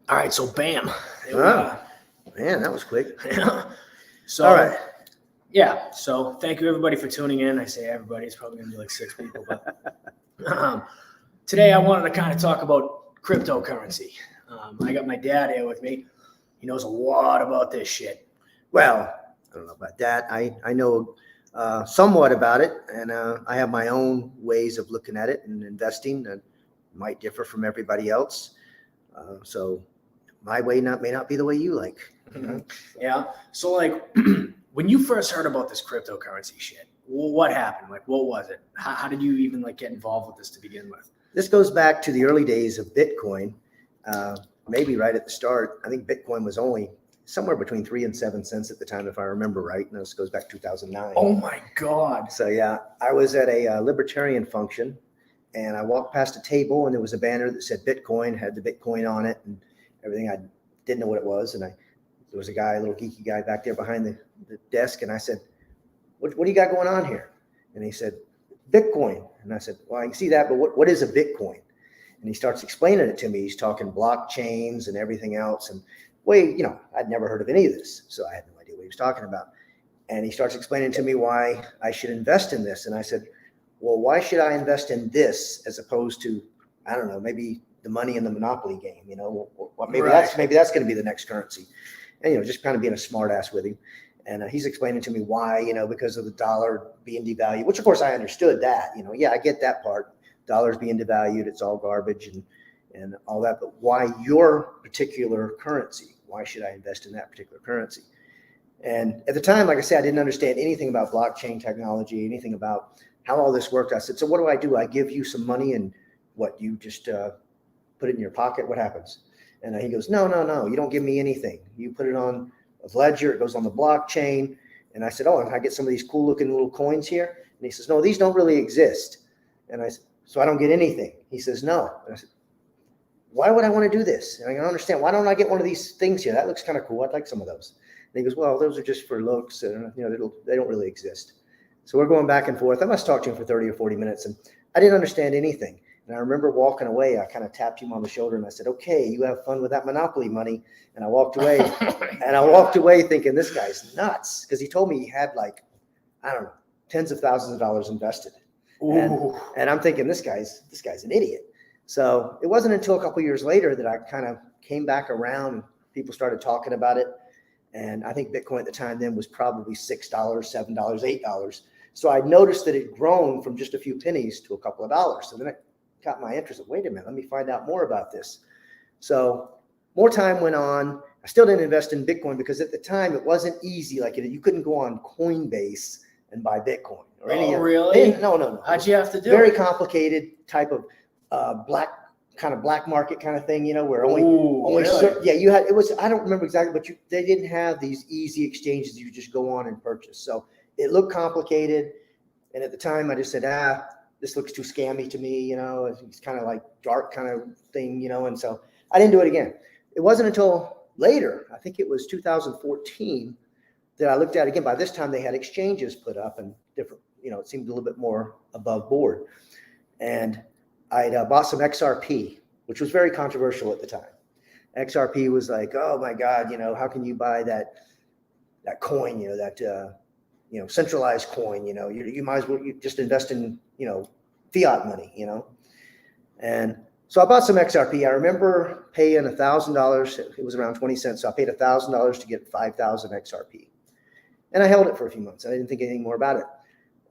All right, so bam. Man, that was quick. So, all right. Yeah, so thank you everybody for tuning in. I say everybody, it's probably going to be like 6 people. But today I wanted to kind of talk about cryptocurrency. I got my dad here with me. He knows a lot about this shit. Well, I don't know about that. I know somewhat about it, and I have my own ways of looking at it and investing that might differ from everybody else. So my way may not be the way you like. Yeah. So like when you first heard about this cryptocurrency shit, what happened? Like, what was it? How did you even like get involved with this to begin with? This goes back to the early days of Bitcoin. Maybe right at the start. I think Bitcoin was only somewhere between 3 and 7 cents at the time, if I remember right. And this goes back to 2009. Oh my God. So yeah, I was at a libertarian function, and I walked past a table, and there was a banner that said Bitcoin, had the Bitcoin on it and everything. I didn't know what it was. And there was a guy, a little geeky guy back there behind the desk. And I said, what do you got going on here? And he said, Bitcoin. And I said, well, I can see that, but what is a Bitcoin? And he starts explaining it to me. He's talking blockchains and everything else. And I'd never heard of any of this. So I had no idea what he was talking about. And he starts explaining to me why I should invest in this. And I said, well, why should I invest in this as opposed to, I don't know, maybe the money in the Monopoly game, maybe Right. that's going to be the next currency. And, just kind of being a smart ass with him. And he's explaining to me why, because of the dollar being devalued, which of course I understood that, yeah, I get that part. Dollars being devalued, it's all garbage and all that. But why your particular currency? Why should I invest in that particular currency? And at the time, like I said, I didn't understand anything about blockchain technology, anything about how all this worked. I said, so what do? I give you some money and what, you just put it in your pocket? What happens? And he goes, no, you don't give me anything. You put it on a ledger, it goes on the blockchain. And I said, oh, and I get some of these cool looking little coins here? And he says, no, these don't really exist. And I said, so I don't get anything? He says, no. And I said, why would I want to do this? And I don't understand. Why don't I get one of these things here? That looks kind of cool. I'd like some of those. And he goes, well, those are just for looks. And, they don't really exist. So we're going back and forth. I must talk to him for 30 or 40 minutes. And I didn't understand anything. And I remember walking away. I kind of tapped him on the shoulder and I said, okay, you have fun with that Monopoly money. And I walked away. And I walked away thinking, this guy's nuts. Because he told me he had tens of thousands of dollars invested. And I'm thinking, this guy's an idiot. So it wasn't until a couple of years later that I kind of came back around and people started talking about it. And I think Bitcoin at the time then was probably $6, $7, $8. So I noticed that it had grown from just a few pennies to a couple of dollars. So then it got my interest. Wait a minute, let me find out more about this. So more time went on. I still didn't invest in Bitcoin because at the time it wasn't easy. Like you couldn't go on Coinbase and buy Bitcoin or any. Oh, really? No. How'd you have to do very it? complicated type of black market kind of thing, where only really? you had, it was, I don't remember exactly, but they didn't have these easy exchanges you just go on and purchase. So it looked complicated. And at the time I just said, this looks too scammy to me, it's kind of like dark kind of thing, and so I didn't do it again. It wasn't until later, I think it was 2014, that I looked at it again. By this time they had exchanges put up and different, it seemed a little bit more above board. And I'd bought some XRP, which was very controversial at the time. XRP was like, oh my God, how can you buy that coin, centralized coin, you might as well just invest in, fiat money, And so I bought some XRP. I remember paying $1,000. It was around 20 cents. So I paid $1,000 to get 5,000 XRP. And I held it for a few months. I didn't think anything more about it.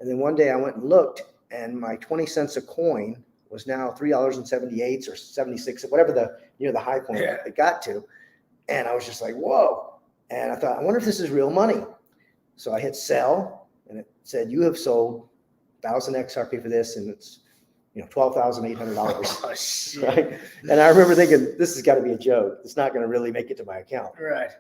And then one day I went and looked, and my 20 cents a coin was now $3.78 or 76, whatever the high point it got to. And I was just like, whoa. And I thought, I wonder if this is real money. So I hit sell, and it said, you have sold 1,000 XRP for this, and it's $12,800. Oh, shit. Right? And I remember thinking, this has got to be a joke. It's not going to really make it to my account. Right.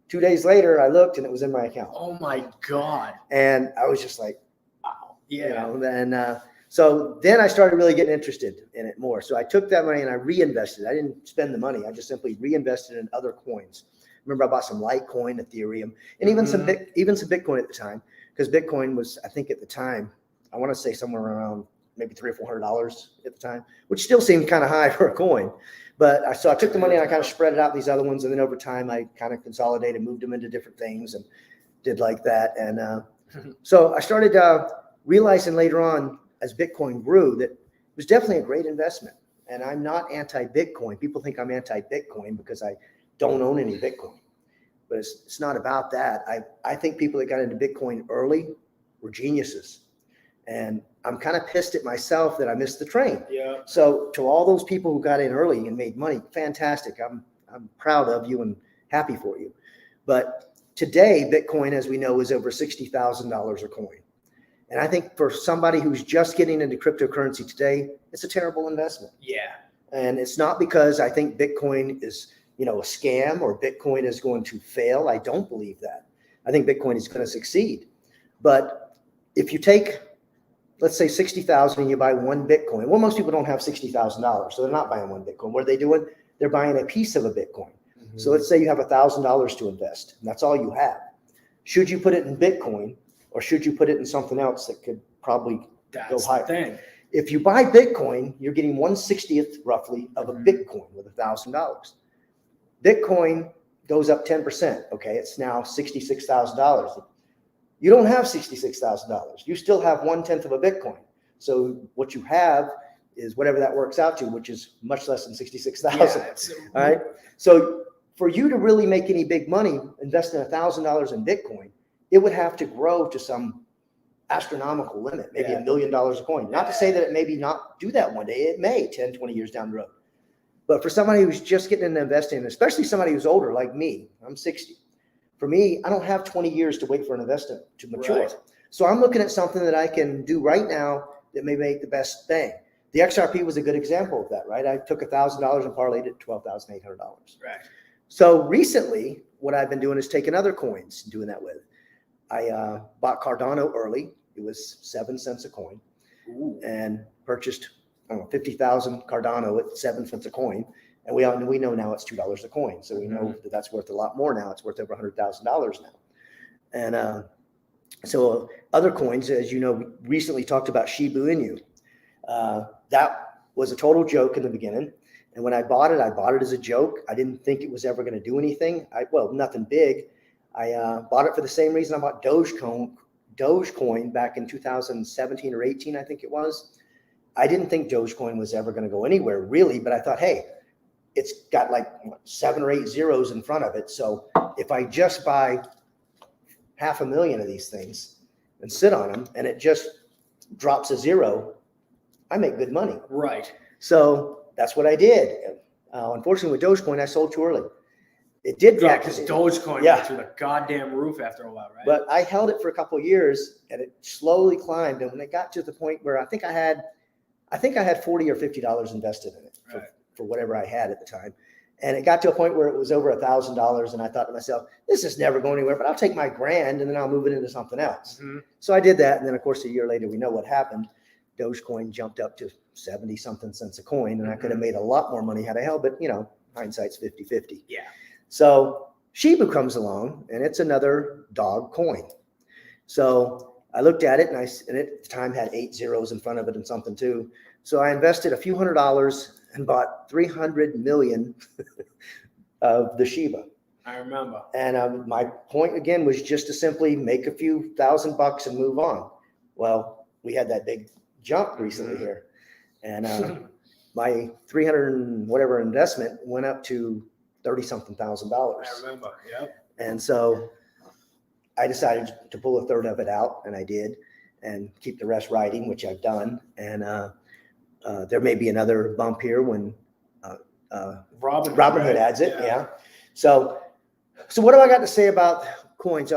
2 days later, I looked, and it was in my account. Oh my God. And I was just like, wow. Yeah. So then I started really getting interested in it more. So I took that money and I reinvested. I didn't spend the money. I just simply reinvested in other coins. Remember, I bought some Litecoin, Ethereum, and even some Bitcoin at the time, because Bitcoin was, I think at the time, I want to say somewhere around maybe $300 or $400 at the time, which still seemed kind of high for a coin. But I took the money and I kind of spread it out in these other ones. And then over time, I kind of consolidated, moved them into different things and did like that. And so I started realizing later on as Bitcoin grew that it was definitely a great investment. And I'm not anti-Bitcoin. People think I'm anti-Bitcoin because I don't own any Bitcoin. But it's not about that. I think people that got into Bitcoin early were geniuses. And I'm kind of pissed at myself that I missed the train. Yeah. So to all those people who got in early and made money, fantastic. I'm proud of you and happy for you. But today, Bitcoin, as we know, is over $60,000 a coin. And I think for somebody who's just getting into cryptocurrency today, it's a terrible investment. Yeah. And it's not because I think Bitcoin is, a scam or Bitcoin is going to fail. I don't believe that. I think Bitcoin is going to succeed. But if you take, let's say 60,000 and you buy one Bitcoin, well, most people don't have $60,000, so they're not buying one Bitcoin. What are they doing? They're buying a piece of a Bitcoin. Mm-hmm. So let's say you have $1,000 to invest, and that's all you have. Should you put it in Bitcoin, or should you put it in something else that could probably go higher? The thing. If you buy Bitcoin, you're getting 1/60th roughly of a Bitcoin with $1,000. Bitcoin goes up 10%. Okay, it's now $66,000. You don't have $66,000. You still have 1/10 of a Bitcoin. So what you have is whatever that works out to, which is much less than 66,000. Yeah, all right. So for you to really make any big money, investing $1,000 in Bitcoin, it would have to grow to some astronomical limit, maybe $1 million a coin. Not to say that it maybe not do that one day. It may 10, 20 years down the road. But for somebody who's just getting into investing, especially somebody who's older like me, I'm 60. For me, I don't have 20 years to wait for an investment to mature. Right. So I'm looking at something that I can do right now that may make the best bang. The XRP was a good example of that, right? I took $1,000 and parlayed it to $12,800. Right. So recently, what I've been doing is taking other coins and doing that with. I bought Cardano early. It was 7 cents a coin. Ooh. And purchased 50,000 Cardano at 7 cents a coin. And we know now it's $2 a coin. So we know that that's worth a lot more now. It's worth over $100,000 now. And so other coins, as you know, we recently talked about Shiba Inu. That was a total joke in the beginning. And when I bought it as a joke. I didn't think it was ever going to do anything. Nothing big. I bought it for the same reason I bought Dogecoin back in 2017 or 18, I think it was. I didn't think Dogecoin was ever going to go anywhere really, but I thought, hey, it's got like 7 or 8 zeros in front of it. So if I just buy 500,000 of these things and sit on them and it just drops a zero, I make good money. Right. So that's what I did. Unfortunately, with Dogecoin, I sold too early. It did drop. Yeah, because Dogecoin went through the goddamn roof after a while, right? But I held it for a couple of years and it slowly climbed. And when it got to the point where I think I had $40 or $50 invested in it for whatever I had at the time. And it got to a point where it was over $1,000. And I thought to myself, this is never going anywhere, but I'll take my grand and then I'll move it into something else. Mm-hmm. So I did that. And then of course, a year later, we know what happened. Dogecoin jumped up to 70 something cents a coin. And I could have made a lot more money had I held, but hindsight's 50-50. Yeah. So Shiba comes along and it's another dog coin. So I looked at it and it at the time had 8 zeros in front of it and something too. So I invested a few $100s and bought 300 million of the Shiba. I remember. And my point again was just to simply make a few $1,000 and move on. Well, we had that big jump recently here, and my 300 and whatever investment went up to $30-something thousand. I remember. Yep. And so I decided to pull a third of it out, and I did, and keep the rest riding, which I've done. And there may be another bump here when Robinhood adds it. Yeah. So what do I got to say about coins?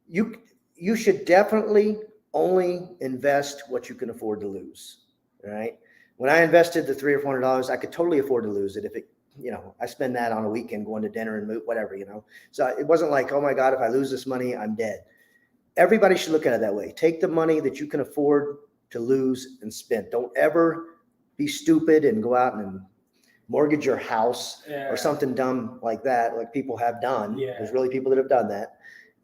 You should definitely only invest what you can afford to lose. All right. When I invested the $300 or $400, I could totally afford to lose it if it, I spend that on a weekend going to dinner and whatever, So it wasn't like, oh my God, if I lose this money, I'm dead. Everybody should look at it that way. Take the money that you can afford to lose and spend. Don't ever be stupid and go out and mortgage your house or something dumb like that, like people have done. Yeah. There's really people that have done that.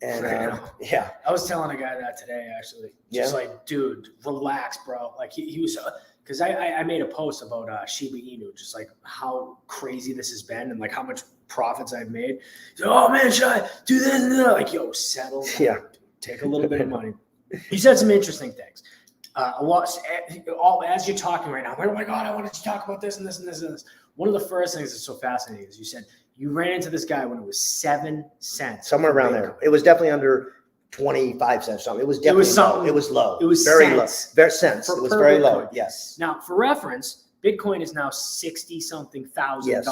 And Right on. yeah, I was telling a guy that today, actually. Just like, dude, relax, bro. Like he was, because I made a post about Shiba Inu, just like how crazy this has been and like how much profits I've made. He's like, oh man, should I do this and that? Like, yo, settle down. Yeah. Take a little bit of money. You said some interesting things. As you're talking right now, oh my God, I wanted to talk about this and this and this and this. One of the first things that's so fascinating is you said you ran into this guy when it was 7 cents. Somewhere around there. It was definitely under 25 cents. Something. It was definitely low. It was low. It was very cents. low. Very cents. It was very low. Yes. Now, for reference, Bitcoin is now $60-something thousand.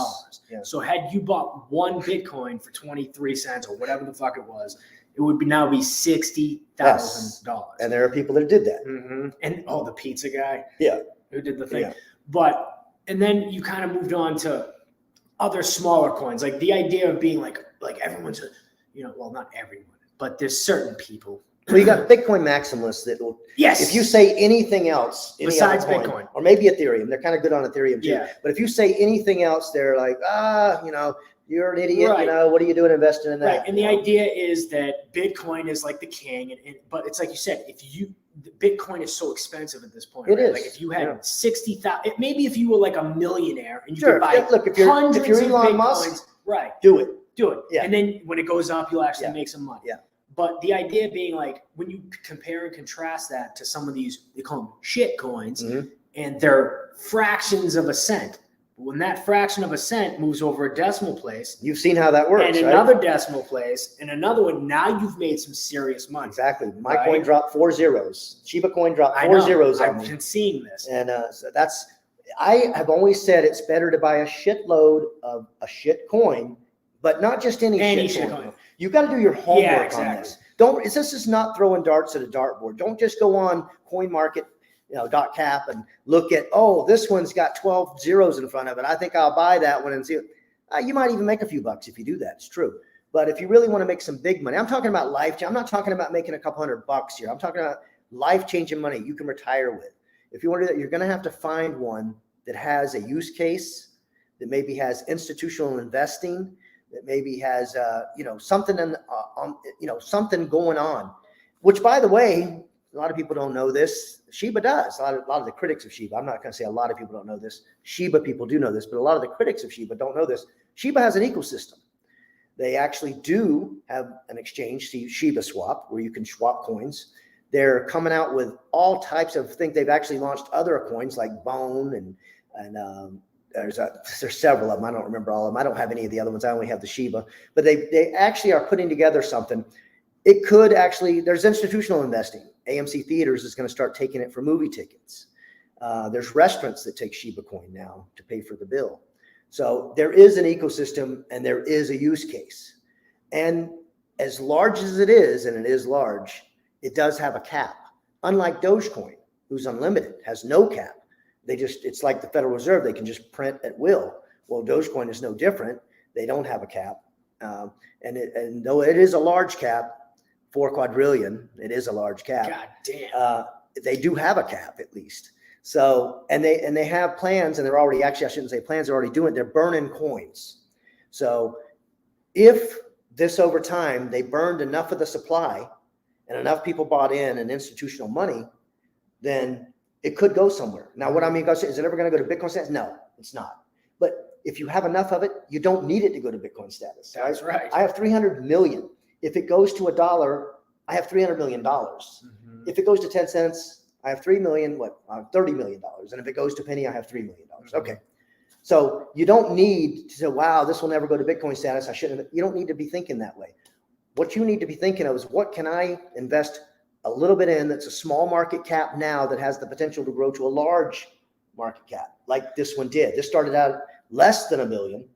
Yes. So had you bought one Bitcoin for 23 cents or whatever the fuck it was, it would now be $60,000. And there are people that did that. Mm-hmm. And the pizza guy, who did the thing. Yeah. And then you kind of moved on to other smaller coins, like the idea of being like everyone's, well, not everyone, but there's certain people. Well, you got Bitcoin maximalists that will. Yes. If you say anything else, besides coin, Bitcoin, or maybe Ethereum, they're kind of good on Ethereum too. Yeah. But if you say anything else, they're like, you're an idiot. Right. What are you doing investing in that? Right. And the idea is that Bitcoin is like the king, but it's like you said, Bitcoin is so expensive at this point. It right? is. Like if you had 60,000, maybe if you were like a millionaire and you Sure. could buy Look, if you're Elon Bitcoins, Musk, right? Do it. Yeah. And then when it goes up, you'll actually make some money. Yeah. But the idea being like when you compare and contrast that to some of these, they call them shit coins, and they're fractions of a cent. When that fraction of a cent moves over a decimal place, you've seen how that works, and another decimal place, and another one, now you've made some serious money. Exactly. My coin dropped 4 zeros. Shiba coin dropped 4 zeros on me. I've been seeing this. And so I have always said it's better to buy a shitload of a shit coin, but not just any shit coin. You've got to do your homework on this. This is not throwing darts at a dartboard. Don't just go on CoinMarket, .cap and look at, this one's got 12 zeros in front of it. I think I'll buy that one and see. You might even make a few bucks if you do that. It's true. But if you really want to make some big money, I'm talking about I'm not talking about making a couple $100 here. I'm talking about life-changing money you can retire with. If you want to do that, you're going to have to find one that has a use case, that maybe has institutional investing, that maybe has something something going on. Which, by the way, a lot of people don't know this. Shiba does. A lot of the critics of Shiba. I'm not going to say a lot of people don't know this. Shiba people do know this, but a lot of the critics of Shiba don't know this. Shiba has an ecosystem. They actually do have an exchange, Shiba Swap, where you can swap coins. They're coming out with all types of things. They've actually launched other coins like Bone and there's several of them. I don't remember all of them. I don't have any of the other ones. I only have the Shiba. But they actually are putting together something. It could actually, there's institutional investing. AMC Theaters is going to start taking it for movie tickets. There's restaurants that take Shiba coin now to pay for the bill. So there is an ecosystem and there is a use case. And as large as it is, and it is large, it does have a cap. Unlike Dogecoin, who's unlimited, has no cap. It's like the Federal Reserve. They can just print at will. Well, Dogecoin is no different. They don't have a cap. And though it is a large cap, 4 quadrillion, it is a large cap. God damn. They do have a cap at least. So, and they have plans, and they're already, actually, I shouldn't say plans, they're already doing it. They're burning coins. So if this over time, they burned enough of the supply and enough people bought in and institutional money, then it could go somewhere. Now, what I mean, is it ever going to go to Bitcoin status? No, it's not. But if you have enough of it, you don't need it to go to Bitcoin status. That's right. I have 300 million. If it goes to $1, I have $300 million. Mm-hmm. If it goes to 10 cents, I have $30 million. And if it goes to penny, I have $3 million. Mm-hmm. Okay. So you don't need to say, wow, this will never go to Bitcoin status. I shouldn't have. You don't need to be thinking that way. What you need to be thinking of is, what can I invest a little bit in that's a small market cap now that has the potential to grow to a large market cap, like this one did. This started out less than $1 billion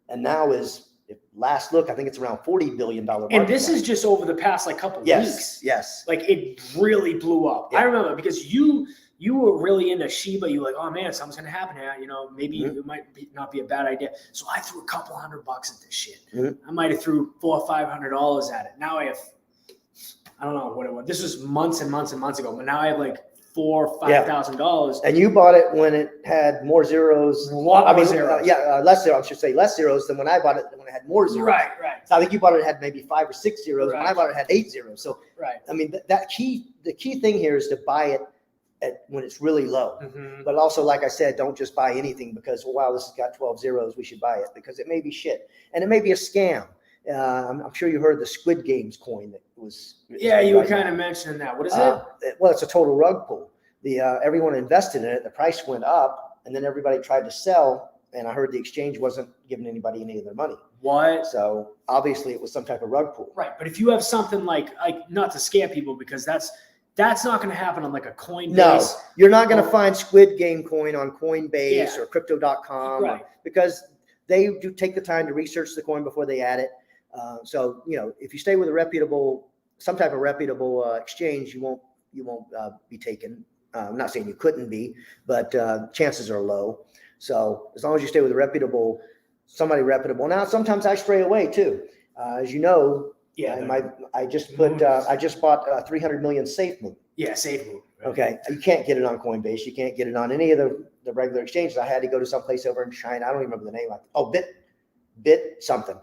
and now is, last look, I think it's around $40 billion market and this cap. is just over the past couple weeks. Yes. Like it really blew up. Yeah. I remember because you were really into Shiba. You were like, oh man, something's gonna happen here. Maybe it might not be a bad idea. So I threw a couple $100 at this shit. Mm-hmm. I might have threw $400 or $500 at it. Now I have, I don't know what it was. This was months and months and months ago, but now I have like $4,000-$5,000. And you bought it when it had more zeros. Zeros. Less zeros. I should say less zeros than when I bought it when it had more zeros. Right. So I think you bought it had maybe 5 or 6 zeros. Right. When I bought it had 8 zeros. So I mean the key thing here is to buy it when it's really low. Mm-hmm. But also, like I said, don't just buy anything because, wow, this has got 12 zeros, we should buy it, because it may be shit. And it may be a scam. I'm sure you heard the Squid Games coin that was. Yeah, you were kind of mentioning that. What is it? Well, it's a total rug pull. Everyone invested in it. The price went up, and then everybody tried to sell. And I heard the exchange wasn't giving anybody any of their money. What? So obviously it was some type of rug pull. Right. But if you have something like not to scare people, because that's not going to happen on like a Coinbase. No, you're not going to find Squid Game coin on Coinbase or crypto.com, right? Because they do take the time to research the coin before they add it. So, if you stay with some type of reputable exchange, you won't be taken. I'm not saying you couldn't be, but chances are low. So as long as you stay with somebody reputable. Now, sometimes I stray away too. As you know, I just bought 300 million safemoon. Yeah, safemoon. Right. Okay, you can't get it on Coinbase. You can't get it on any of the regular exchanges. I had to go to some place over in China. I don't even remember the name. Bit something.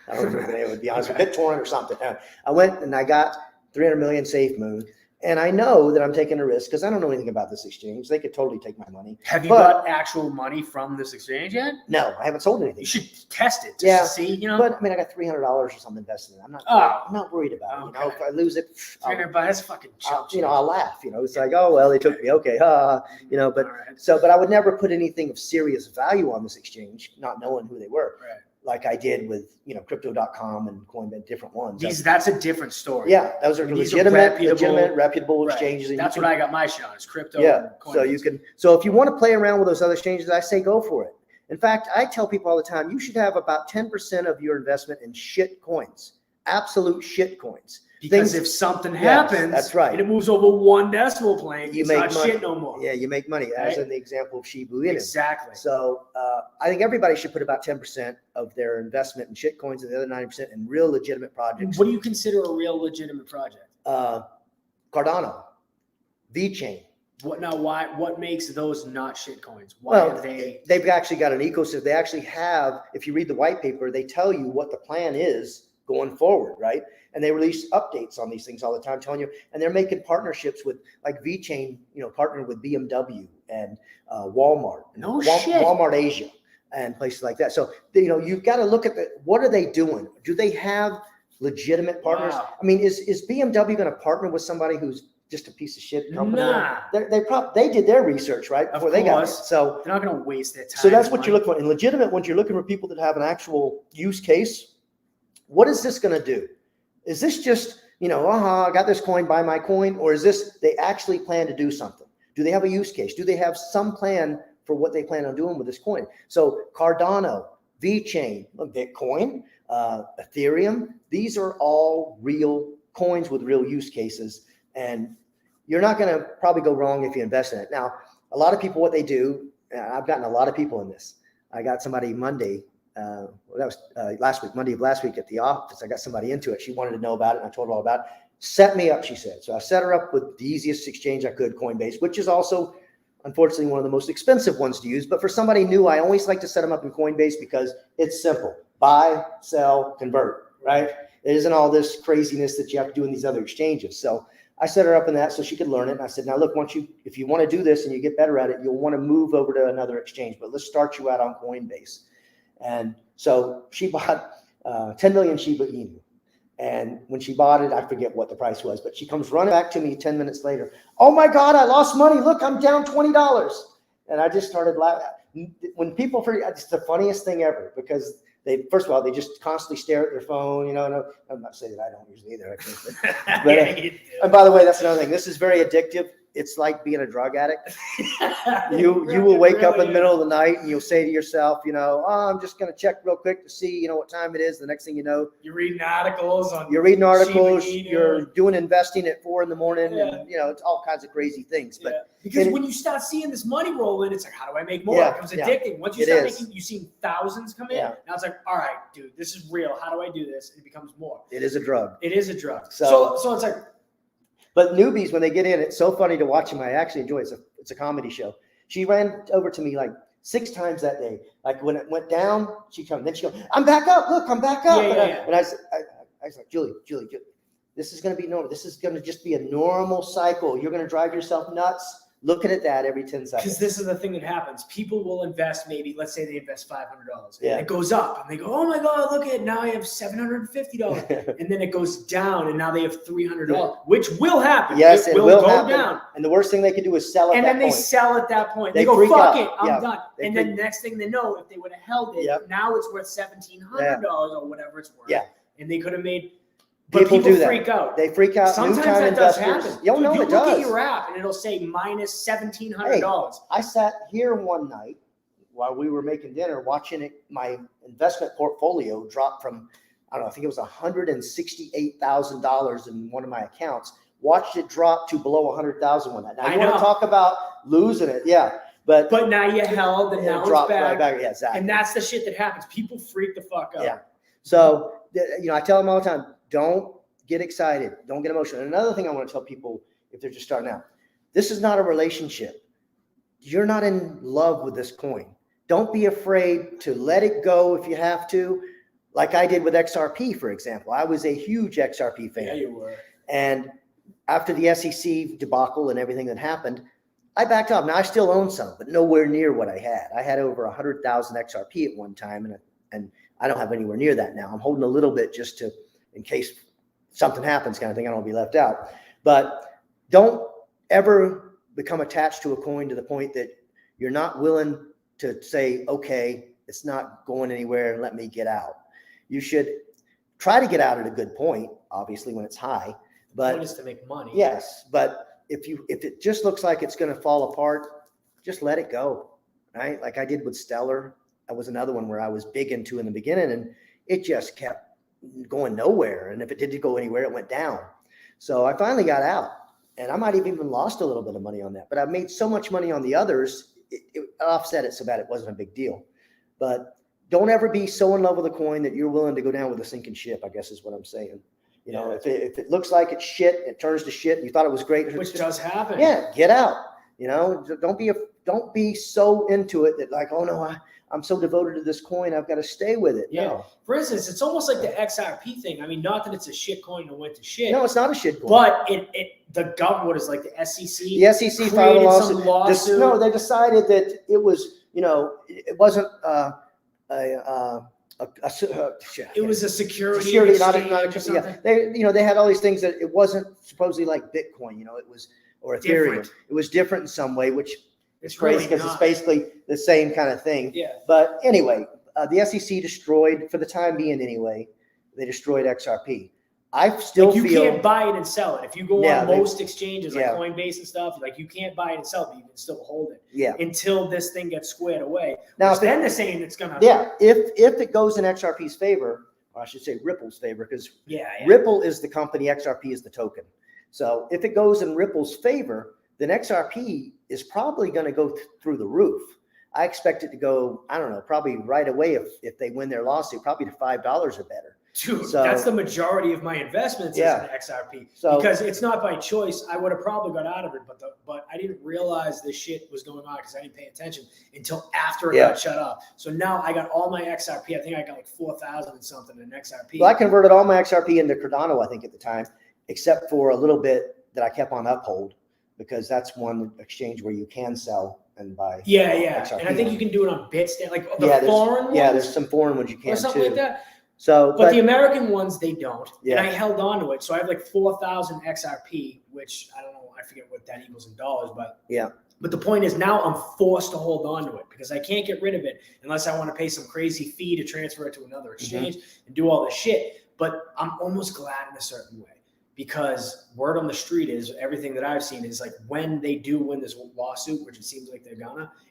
I don't remember the name. To be honest, BitTorrent or something. I went and I got 300 million safemoon. And I know that I'm taking a risk because I don't know anything about this exchange. They could totally take my money. Have you got actual money from this exchange yet? No, I haven't sold anything. You should test it to see, But I mean, I got $300 or something invested in it. I'm not worried about it. If I lose it, $300, that's fucking chump. I'll laugh. It's like, oh well, they took me. Okay, but I would never put anything of serious value on this exchange, not knowing who they were. Right. Like I did with crypto.com and Coinbase, different ones. That's a different story. Yeah, those are legitimate, reputable exchanges. And that's what I got my shot is crypto. Yeah, so if you want to play around with those other exchanges, I say go for it. In fact, I tell people all the time, you should have about 10% of your investment in shit coins, absolute shit coins. Because if something happens, that's right, and it moves over one decimal point, you make not money. Shit no more. Yeah, you make money, as in the example of shiba inu. Exactly. So I think everybody should put about 10% of their investment in shit coins and the other 90% in real legitimate projects. What do you consider a real legitimate project? Cardano, VeChain. What makes those not shit coins? They've actually got an ecosystem. They actually have, if you read the white paper, they tell you what the plan is going forward, right? And they release updates on these things all the time, telling you, and they're making partnerships with like VeChain, partnering with BMW and Walmart, Walmart Asia and places like that. So, you've got to look at what are they doing? Do they have legitimate partners? Wow. I mean, is BMW going to partner with somebody who's just a piece of shit company? Nah. They did their research, right? Before they got it. So they're not going to waste their time. So that's what you look for. In legitimate ones, you're looking for people that have an actual use case. What is this going to do? Is this just, I got this coin, buy my coin? Or is this, they actually plan to do something? Do they have a use case? Do they have some plan for what they plan on doing with this coin? So Cardano, VeChain, Bitcoin, Ethereum, these are all real coins with real use cases. And you're not going to probably go wrong if you invest in it. Now, a lot of people, what they do, I've gotten a lot of people in this. I got somebody Monday, that was Monday of last week at the office. I got somebody into it. She wanted to know about it, and I told her all about it. Set me up, she said. So I set her up with the easiest exchange I could, Coinbase, which is also, unfortunately, one of the most expensive ones to use. But for somebody new, I always like to set them up in Coinbase because it's simple. Buy, sell, convert, right? It isn't all this craziness that you have to do in these other exchanges. So I set her up in that so she could learn it. And I said, now look, if you want to do this and you get better at it, you'll want to move over to another exchange, but let's start you out on Coinbase. And so she bought 10 million Shiba Inu. And when she bought it, I forget what the price was, but she comes running back to me 10 minutes later. Oh my God, I lost money. Look, I'm down $20. And I just started laughing. When people forget, it's the funniest thing ever because first of all, they just constantly stare at their phone, and I'm not saying that I don't usually either. But, and by the way, that's another thing. This is very addictive. It's like being a drug addict. You will wake up in the middle of the night and you'll say to yourself, I'm just going to check real quick to see, what time it is. The next thing you know, you're reading articles. You're doing investing at 4 a.m. and it's all kinds of crazy things. But because when you start seeing this money roll in, it's like, how do I make more? It becomes addicting. Once you start making, you've seen thousands come in. Now it's like, all right, dude, this is real. How do I do this? And it becomes more. It is a drug. It is a drug. So it's like, But newbies, when they get in, it's so funny to watch them. I actually enjoy it. It's a comedy show. She ran over to me like 6 times that day. Like when it went down, she come. Then she go, "I'm back up. Look, I'm back up." And I was like, Julie, this is going to be normal. This is going to just be a normal cycle. You're going to drive yourself nuts looking at that every 10 seconds. Because this is the thing that happens. People will invest maybe, let's say they invest $500. Yeah. And it goes up and they go, oh my God, look at it. Now I have $750. And then it goes down and now they have $300, which will happen. Yes, it will go happen. down. And the worst thing they can do is sell at and that then point. They sell at that point. They go, freak fuck out. it, I'm done. They and then next thing they know, if they would have held it, now it's worth $1,700 or whatever it's worth. Yeah. And they could have made. But people do that. freak out. They freak out. Sometimes that does happen. You know, you it look does. at your app and it'll say minus $1,700. I sat here one night while we were making dinner, watching it. My investment portfolio dropped from, I don't know, I think it was $168,000 in one of my accounts. Watched it drop to below 100,000 one night. Now, you want to talk about losing it, But now you held and now it's back. Right back. Yeah, exactly. And that's the shit that happens. People freak the fuck out. Yeah. So, I tell them all the time, don't get excited. Don't get emotional. And another thing I want to tell people if they're just starting out, this is not a relationship. You're not in love with this coin. Don't be afraid to let it go if you have to, like I did with XRP, for example. I was a huge XRP fan. Yeah, you were. And after the SEC debacle and everything that happened, I backed off. Now, I still own some, but nowhere near what I had. I had over 100,000 XRP at one time, and I don't have anywhere near that now. I'm holding a little bit just to, in case something happens kind of thing, I don't want to be left out. But don't ever become attached to a coin to the point that you're not willing to say, okay, it's not going anywhere and let me get out. You should try to get out at a good point, obviously when it's high. But the point is to make money. Yes, but if it just looks like it's going to fall apart, just let it go, right? Like I did with Stellar. That was another one where I was big into in the beginning, and it just kept going nowhere. And if it did go anywhere, it went down. So I finally got out, and I might have even lost a little bit of money on that, but I made so much money on the others, it offset it so bad it wasn't a big deal. But don't ever be so in love with a coin that you're willing to go down with a sinking ship, I guess is what I'm saying. You know, if it looks like it's shit, it turns to shit, and you thought it was great. Which does happen. Yeah, get out. You know, don't be so into it that like, oh no, I'm so devoted to this coin, I've got to stay with it. Yeah. No. For instance, it's almost like the XRP thing. I mean, not that it's a shit coin and went to shit. No, it's not a shit coin. But the government, what is like the SEC? The SEC filed a lawsuit. lawsuit. They decided that it was, it wasn't it was a security not or something. Yeah. They had all these things that it wasn't supposedly like Bitcoin, it was, or Ethereum. Different. It was different in some way, which it's crazy really because it's basically the same kind of thing. Yeah. But anyway, the SEC destroyed, for the time being anyway, they destroyed XRP. I still you feel can't buy it and sell it. If you go on most exchanges like Coinbase and stuff, like you can't buy it and sell it, but you can still hold it. Yeah. Until this thing gets squared away. Now then they're saying it's gonna. Yeah. If it goes in XRP's favor, or I should say Ripple's favor, because Ripple is the company, XRP is the token. So if it goes in Ripple's favor, then XRP is probably going to go through the roof. I expect it to go, I don't know, probably right away if they win their lawsuit, probably to $5 or better. Dude, that's the majority of my investments is in XRP. Because it's not by choice. I would have probably got out of it, but I didn't realize this shit was going on because I didn't pay attention until after it got shut off. So now I got all my XRP. I think I got like 4,000 and something in XRP. Well, I converted all my XRP into Cardano, I think, at the time, except for a little bit that I kept on Uphold, because that's one exchange where you can sell and buy. XRP. And I think you can do it on Bitstamp, like the foreign ones. Yeah, there's some foreign ones you can or something like that. So, but the American ones, they don't. Yeah. And I held on to it. So I have like 4,000 XRP, which I don't know, I forget what that equals in dollars, but But the point is now I'm forced to hold on to it because I can't get rid of it unless I want to pay some crazy fee to transfer it to another exchange and do all this shit. But I'm almost glad in a certain way, because word on the street is everything that I've seen is like when they do win this lawsuit, which it seems like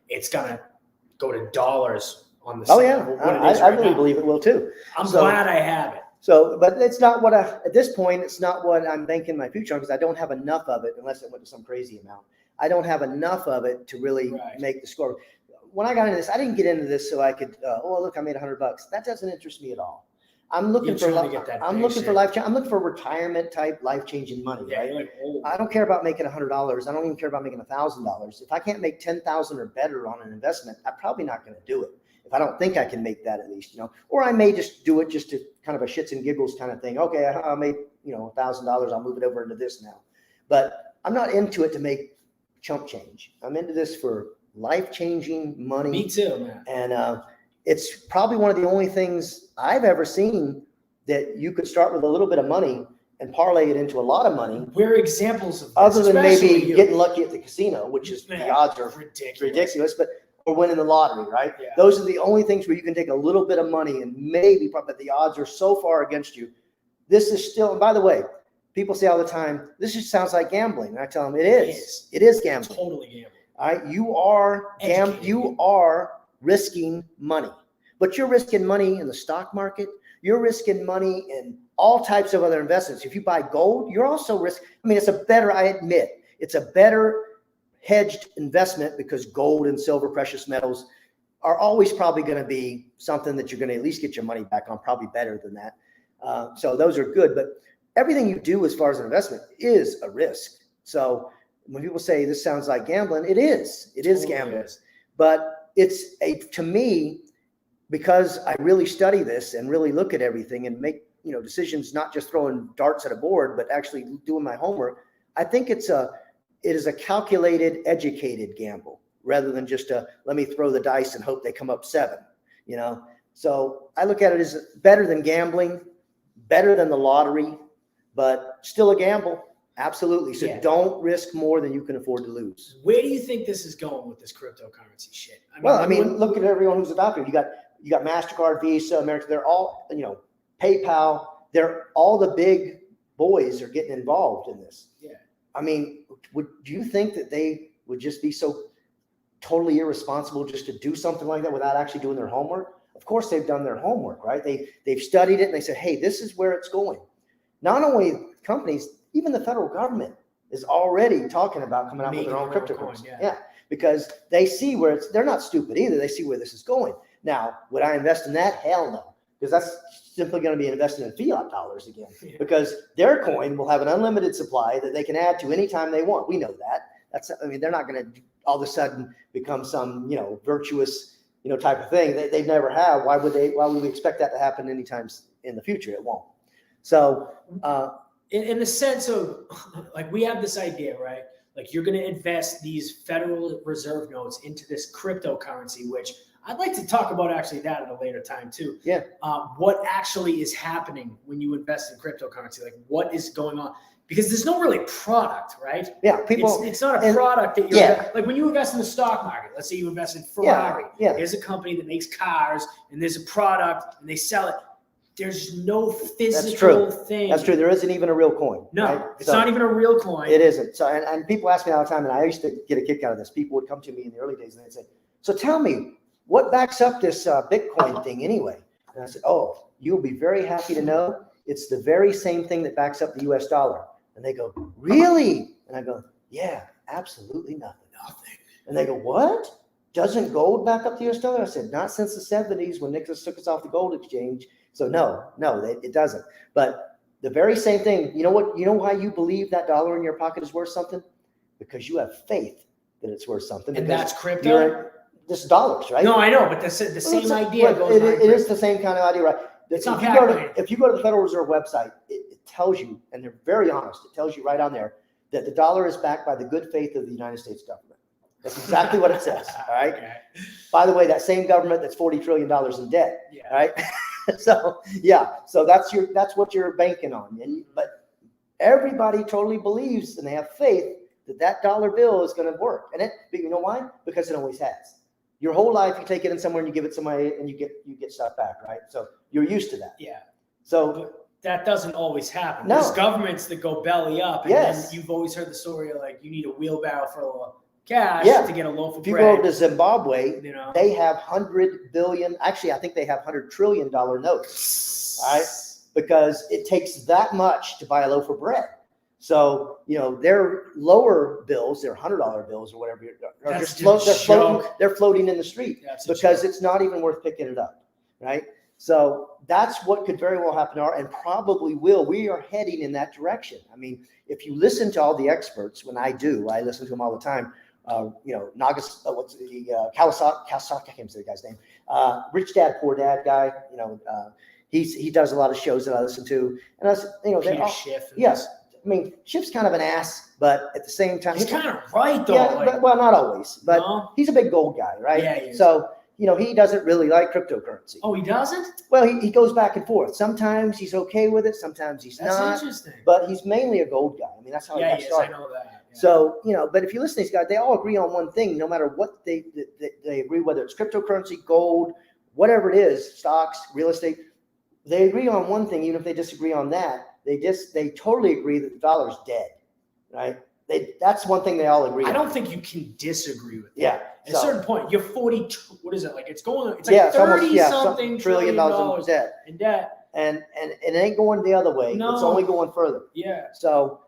it's gonna go to dollars on the I really believe it will too. I'm glad I have it. So, but it's not what at this point, it's not what I'm banking my future on, because I don't have enough of it unless it went to some crazy amount. I don't have enough of it to really make the score. When I got into this, I didn't get into this so I could, look, I made $100. That doesn't interest me at all. I'm looking You're for trying to get that I'm big looking for shit. I'm looking for retirement type life changing money, Yeah, right? you're like old. I don't care about making $100. I don't even care about making $1,000. If I can't make 10,000 or better on an investment, I'm probably not going to do it. If I don't think I can make that at least, or I may just do it just to kind of a shits and giggles kind of thing. Okay, I made, $1,000. I'll move it over into this now. But I'm not into it to make chump change. I'm into this for life-changing money. Me too, man. And it's probably one of the only things I've ever seen that you could start with a little bit of money and parlay it into a lot of money. We're examples of this, Other than maybe especially you. getting lucky at the casino, which is the odds are ridiculous, or winning the lottery, right? Yeah. Those are the only things where you can take a little bit of money and maybe, but the odds are so far against you. This is still, and by the way, people say all the time, this just sounds like gambling. And I tell them it is. It is gambling. Totally gambling. All right. You are risking money, but you're risking money in the stock market. You're risking money in all types of other investments. If you buy gold, you're also I admit, it's a better hedged investment because gold and silver, precious metals are always probably going to be something that you're going to at least get your money back on, probably better than that. So those are good, but everything you do as far as an investment is a risk. So when people say this sounds like gambling, it is gambling, but it's to me, because I really study this and really look at everything and make, decisions, not just throwing darts at a board, but actually doing my homework. I think it is a calculated, educated gamble rather than just let me throw the dice and hope they come up 7, So I look at it as better than gambling, better than the lottery, but still a gamble. Absolutely. So don't risk more than you can afford to lose. Where do you think this is going with this cryptocurrency shit? Look at everyone who's adopted. You got MasterCard, Visa, American. They're all, PayPal. They're all the big boys are getting involved in this. Yeah. Do you think that they would just be so totally irresponsible just to do something like that without actually doing their homework? Of course, they've done their homework, right? They've studied it and they said, hey, this is where it's going. Not only companies, even the federal government is already talking about coming out with their own cryptocurrency. Yeah, because they see where they're not stupid either. They see where this is going. Now, would I invest in that? Hell no, because that's simply going to be investing in fiat dollars again, because their coin will have an unlimited supply that they can add to anytime they want. We know that. They're not going to all of a sudden become some, virtuous, type of thing. They never have. Why would we expect that to happen anytime in the future? It won't. So, in the sense of we have this idea, right? You're going to invest these Federal Reserve notes into this cryptocurrency, which I'd like to talk about actually that at a later time too. Yeah. What actually is happening when you invest in cryptocurrency? What is going on? Because there's no really product, right? Yeah. It's not a product that you're when you invest in the stock market. Let's say you invest in Ferrari. Yeah. There's a company that makes cars and there's a product and they sell it. There's no physical thing. That's true. There isn't even a real coin. No, right? It's not even a real coin. It isn't. So, and people ask me all the time, and I used to get a kick out of this. People would come to me in the early days and they'd say, so tell me, what backs up this Bitcoin thing anyway? And I said, oh, you'll be very happy to know it's the very same thing that backs up the US dollar. And they go, really? And I go, yeah, absolutely nothing. And they go, what? Doesn't gold back up the US dollar? I said, not since the 70s when Nixon took us off the gold exchange. So no, it doesn't. But the very same thing, you know what? You know why you believe that dollar in your pocket is worth something? Because you have faith that it's worth something. And that's crypto? This is dollars, right? No, I know, but the same idea goes on. It is the same kind of idea, right? It's not if you go to the Federal Reserve website, it tells you, and they're very honest, it tells you right on there that the dollar is backed by the good faith of the United States government. That's exactly what it says, all right? Okay. By the way, that same government that's $40 trillion in debt, Yeah. right? So that's what you're banking on. But everybody totally believes and they have faith that dollar bill is going to work. And you know why? Because it always has. Your whole life, you take it in somewhere and you give it to somebody and you get stuff back, right? So you're used to that. Yeah. So but that doesn't always happen. No. There's governments that go belly up, and then you've always heard the story of you need a wheelbarrow full of cash to get a loaf of if you bread. go to Zimbabwe, they have 100 billion. Actually, I think they have $100 trillion notes, right? Because it takes that much to buy a loaf of bread. So, their lower bills, their $100 bills or whatever, they're floating in the street because it's not even worth picking it up, right? So that's what could very well happen, and probably will. We are heading in that direction. I mean, if you listen to all the experts, I listen to them all the time. Kawasaki, I can't say the guy's name. Rich Dad, Poor Dad guy. He does a lot of shows that I listen to, and Peter Schiff. Yes, I mean, Schiff's kind of an ass, but at the same time, he's kind of right though. Yeah, well, not always, but he's a big gold guy, right? Yeah, he is. So he doesn't really like cryptocurrency. Oh, he doesn't? Well, he goes back and forth. Sometimes he's okay with it, sometimes he's not. That's interesting. But he's mainly a gold guy. I mean, that's how he got started. I know that. Yeah. So, but if you listen to these guys, they all agree on one thing, no matter what they agree, whether it's cryptocurrency, gold, whatever it is, stocks, real estate, they agree on one thing, even if they disagree on that. They totally agree that the dollar's dead, right? That's one thing they all agree on. I don't think you can disagree with that. Yeah. At a certain point, you're 42. What is it? Like it's like it's 30 almost, something trillion dollars in debt. And it ain't going the other way. No. It's only going further. Yeah. So,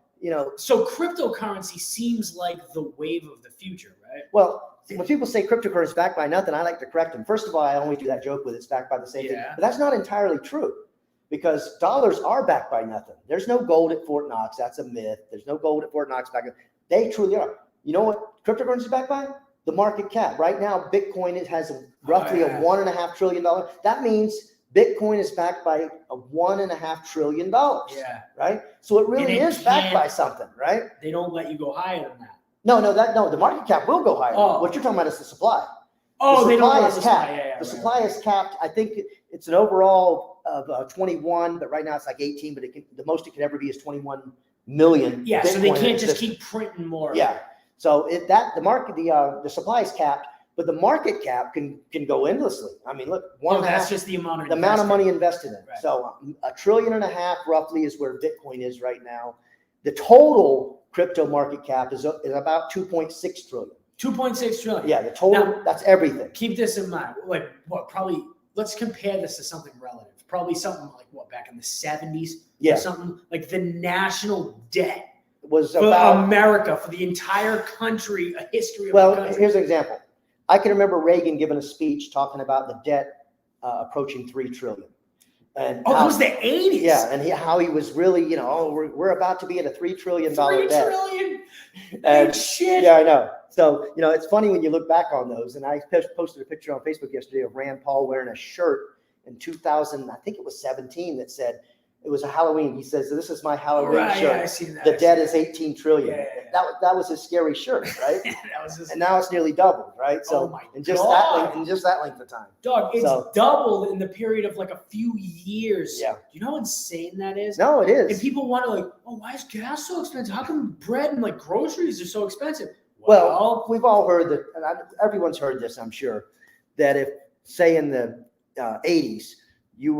So cryptocurrency seems like the wave of the future, right? Well, when people say cryptocurrency is backed by nothing, I like to correct them. First of all, I only do that joke with it's backed by the same thing. But that's not entirely true, because dollars are backed by nothing. There's no gold at Fort Knox. That's a myth. There's no gold at Fort Knox back. They truly are. You know what cryptocurrency is backed by? The market cap. Right now, Bitcoin has roughly a $1.5 trillion. That means Bitcoin is backed by a $1.5 trillion. Yeah. Right. So it really is backed by something, right? They don't let you go higher than that. No. The market cap will go higher. What you're talking about is the supply. Oh, the supply is capped. The supply is capped. I think it's an overall of 21, but right now it's like 18. But the most it could ever be is 21 million. Yeah. Bitcoin, so they can't just keep printing more. Yeah. So the supply is capped, but the market cap can go endlessly. I mean, look, that's just the amount of money invested in it. Right. So $1.5 trillion roughly is where Bitcoin is right now. The total crypto market cap is about 2.6 trillion. 2.6 trillion. Yeah, the total. Now, that's everything. Keep this in mind. Like probably let's compare this to something relative. Probably something like back in the 70s. Yeah. Or something like the national debt Was for about America, for the entire country, a history of well, the country. here's an example. I can remember Reagan giving a speech talking about the debt approaching 3 trillion. And it was the 80s. Yeah, and how he was really, we're about to be at a $3 trillion debt. 3 trillion. And shit. Yeah, I know. So, it's funny when you look back on those. And I posted a picture on Facebook yesterday of Rand Paul wearing a shirt in 2000, I think it was 17, that said, it was a Halloween. He says, "This is my Halloween shirt. Yeah, I seen that. The debt is 18 trillion. Yeah. That was his scary shirt, right? That was his... And now it's nearly doubled, right? So in just that length of time. Dog, it's doubled in the period of like a few years. Yeah. You know how insane that is? No, it is. And people wonder why is gas so expensive? How come bread and groceries are so expensive? Well, we've all heard that, and everyone's heard this, I'm sure, that if, say in the 80s, you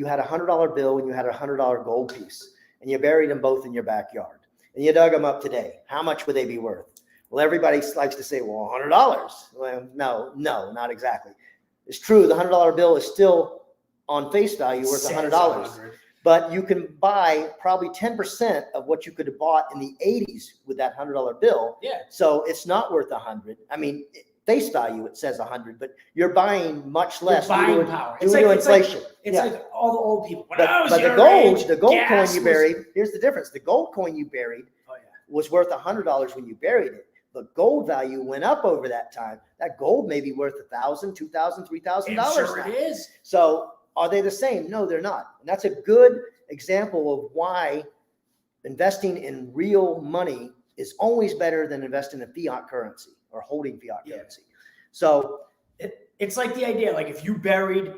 had $100 bill and you had a $100 gold piece, and you buried them both in your backyard, and you dug them up today, how much would they be worth? Well, everybody likes to say, well, $100. Well, no, not exactly. It's true. The $100 bill is still on face value worth $100, but you can buy probably 10% of what you could have bought in the 80s with that $100 bill. Yeah. So it's not worth 100. I mean, face value, it says 100, but you're buying much less. Buying power. Due to inflation. It's like all the old people. But the gold coin you buried, here's the difference. The gold coin you buried was worth $100 when you buried it. But gold value went up over that time. That gold may be worth $1,000, $2,000, $3,000. Sure it is. So are they the same? No, they're not. And that's a good example of why investing in real money is always better than investing in fiat currency or holding fiat currency. So it's like the idea, like if you buried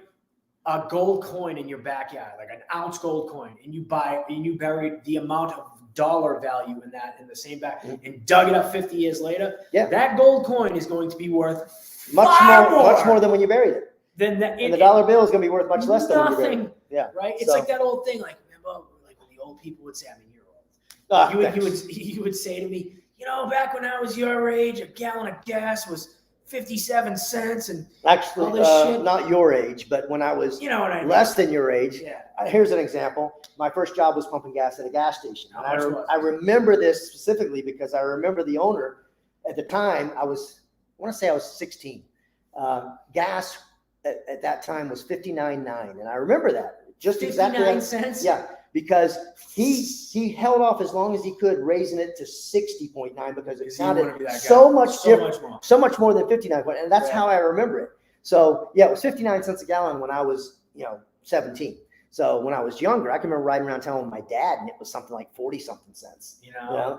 a gold coin in your backyard, like an ounce gold coin, and you buried the amount of dollar value in the same bag and dug it up 50 years later, that gold coin is going to be worth much more than when you buried it. And the dollar bill is going to be worth much less than when you buried it. Yeah. Right? It's like that old thing, remember, when the old people would say, I mean, you're old. You would say to me, back when I was your age, a gallon of gas was 57 cents. And actually, not your age, but when I was less than your age. Yeah. Here's an example. My first job was pumping gas at a gas station. And I remember this specifically because I remember the owner at the time. I want to say I was 16. Gas at that time was 59.9, and I remember that just exactly. 59 cents. Yeah, because he held off as long as he could, raising it to 60.9 because it sounded so much different, so much more than 59, and that's how I remember it. So yeah, it was 59 cents a gallon when I was 17. So when I was younger, I can remember riding around town with my dad, and it was something like 40 something cents.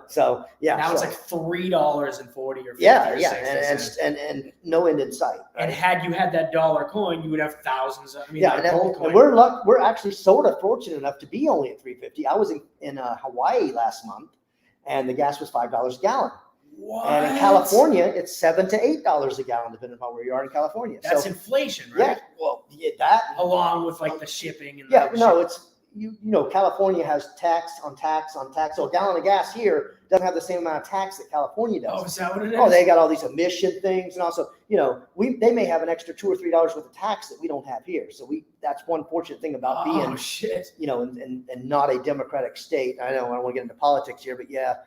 So yeah, now it's like $3.40 or 50 and no end in sight. Right? And had you had that dollar coin, you would have thousands. And we're actually sort of fortunate enough to be only at 350. I was in Hawaii last month, and the gas was $5 a gallon. What? And in California, it's $7 to $8 a gallon, depending on where you are in California. That's inflation, right? Yeah. Well, that along with like the shipping and it's California has tax on tax on tax. So a gallon of gas here doesn't have the same amount of tax that California does. Oh, is that what it is? Oh, they got all these emission things, and also they may have an extra $2 or $3 worth of tax that we don't have here. So that's one fortunate thing about being and not a democratic state. I know I don't want to get into politics here, but yeah.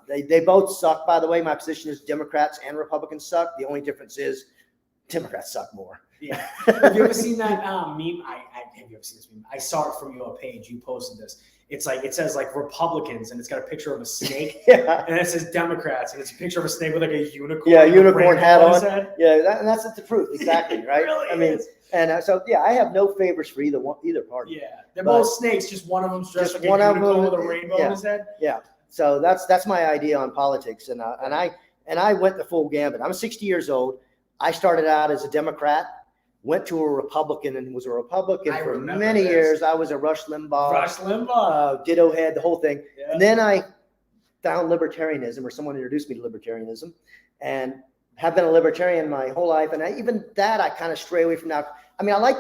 They both suck, by the way. My position is Democrats and Republicans suck. The only difference is Democrats suck more. Yeah. Have you ever seen that meme? Have you ever seen this meme? I saw it from your page. You posted this. It's like, it says like Republicans, and it's got a picture of a snake. And it says Democrats, and it's a picture of a snake with like a unicorn. Yeah, unicorn hat on. Yeah, and that's the truth, exactly, right? It really I mean, is. And I have no favors for either party. Yeah, they're both snakes. Just one of them's dressed like a unicorn with a rainbow in his head. Yeah. So that's my idea on politics, and I went the full gambit. I'm 60 years old. I started out as a Democrat, went to a Republican, and was a Republican for many years. I was a Rush Limbaugh, ditto head, the whole thing. Yeah. And then I found libertarianism, or someone introduced me to libertarianism, and have been a libertarian my whole life. And I kind of stray away from now. I mean, I like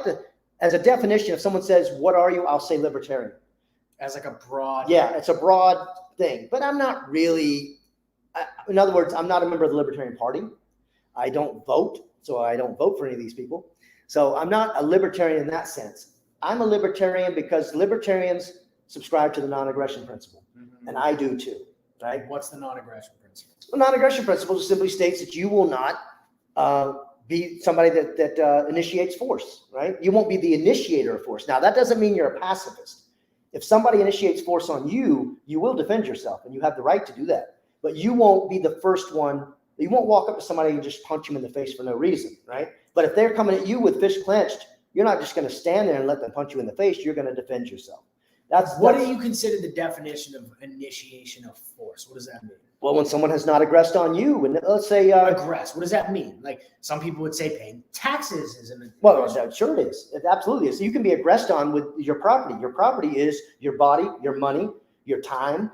as a definition, if someone says, "What are you?" I'll say libertarian. As like a broad. Yeah, it's a broad thing, but I'm not really. In other words, I'm not a member of the Libertarian Party. I don't vote, so I don't vote for any of these people. So I'm not a libertarian in that sense. I'm a libertarian because libertarians subscribe to the non-aggression principle, and I do too. Right? What's the non-aggression principle? The non-aggression principle simply states that you will not be somebody that initiates force. Right? You won't be the initiator of force. Now, that doesn't mean you're a pacifist. If somebody initiates force on you, you will defend yourself, and you have the right to do that. But you won't be the first one. You won't walk up to somebody and just punch them in the face for no reason, right? But if they're coming at you with fist clenched, you're not just going to stand there and let them punch you in the face. You're going to defend yourself. What do you consider the definition of initiation of force? What does that mean? Well, when someone has not aggressed on you, and let's say aggress, what does that mean? Like some people would say paying taxes is an. Well, sure it is. It absolutely is. You can be aggressed on with your property. Your property is your body, your money, your time.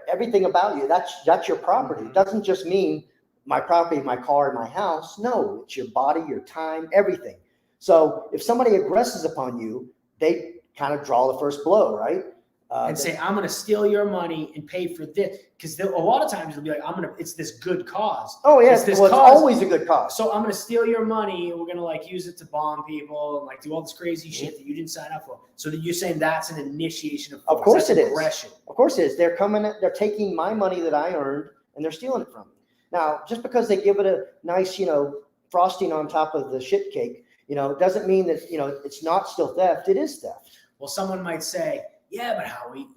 Everything about you. That's your property. It doesn't just mean my property, my car, and my house. No, it's your body, your time, everything. So if somebody aggresses upon you, they kind of draw the first blow, right? And say, I'm going to steal your money and pay for this. Because a lot of times they'll be like, it's this good cause. Oh, yeah. It's always a good cause. So I'm going to steal your money, and we're going to use it to bomb people and do all this crazy shit that you didn't sign up for. So that you're saying that's an initiation of force. Of course that's it aggression. Is. Of course it is. They're taking my money that I earned, and they're stealing it from me. Now, just because they give it a nice, frosting on top of the shit cake, it doesn't mean that, it's not still theft. It is theft. Well, someone might say, yeah, but Howie,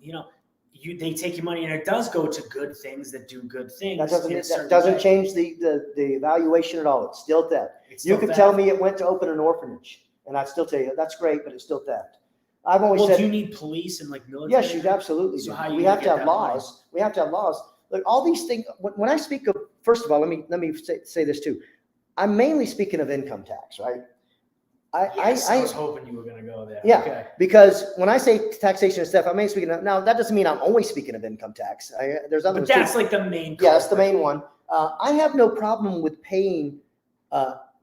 they take your money and it does go to good things that do good things. That doesn't change the evaluation at all. It's still theft. You could tell me it went to open an orphanage, and I'd still tell you that's great, but it's still theft. I've always said. Do you need police and military? Yes, you absolutely do. So we have to have laws. We have to have laws. Look, all these things. When I speak of, first of all, let me say this too. I'm mainly speaking of income tax, right? I was hoping you were going to go there. Yeah, okay. Because when I say taxation and stuff, I'm mainly speaking of, now that doesn't mean I'm only speaking of income tax. There's other ones too. But that's like the main. Yeah, that's the main one. I have no problem with paying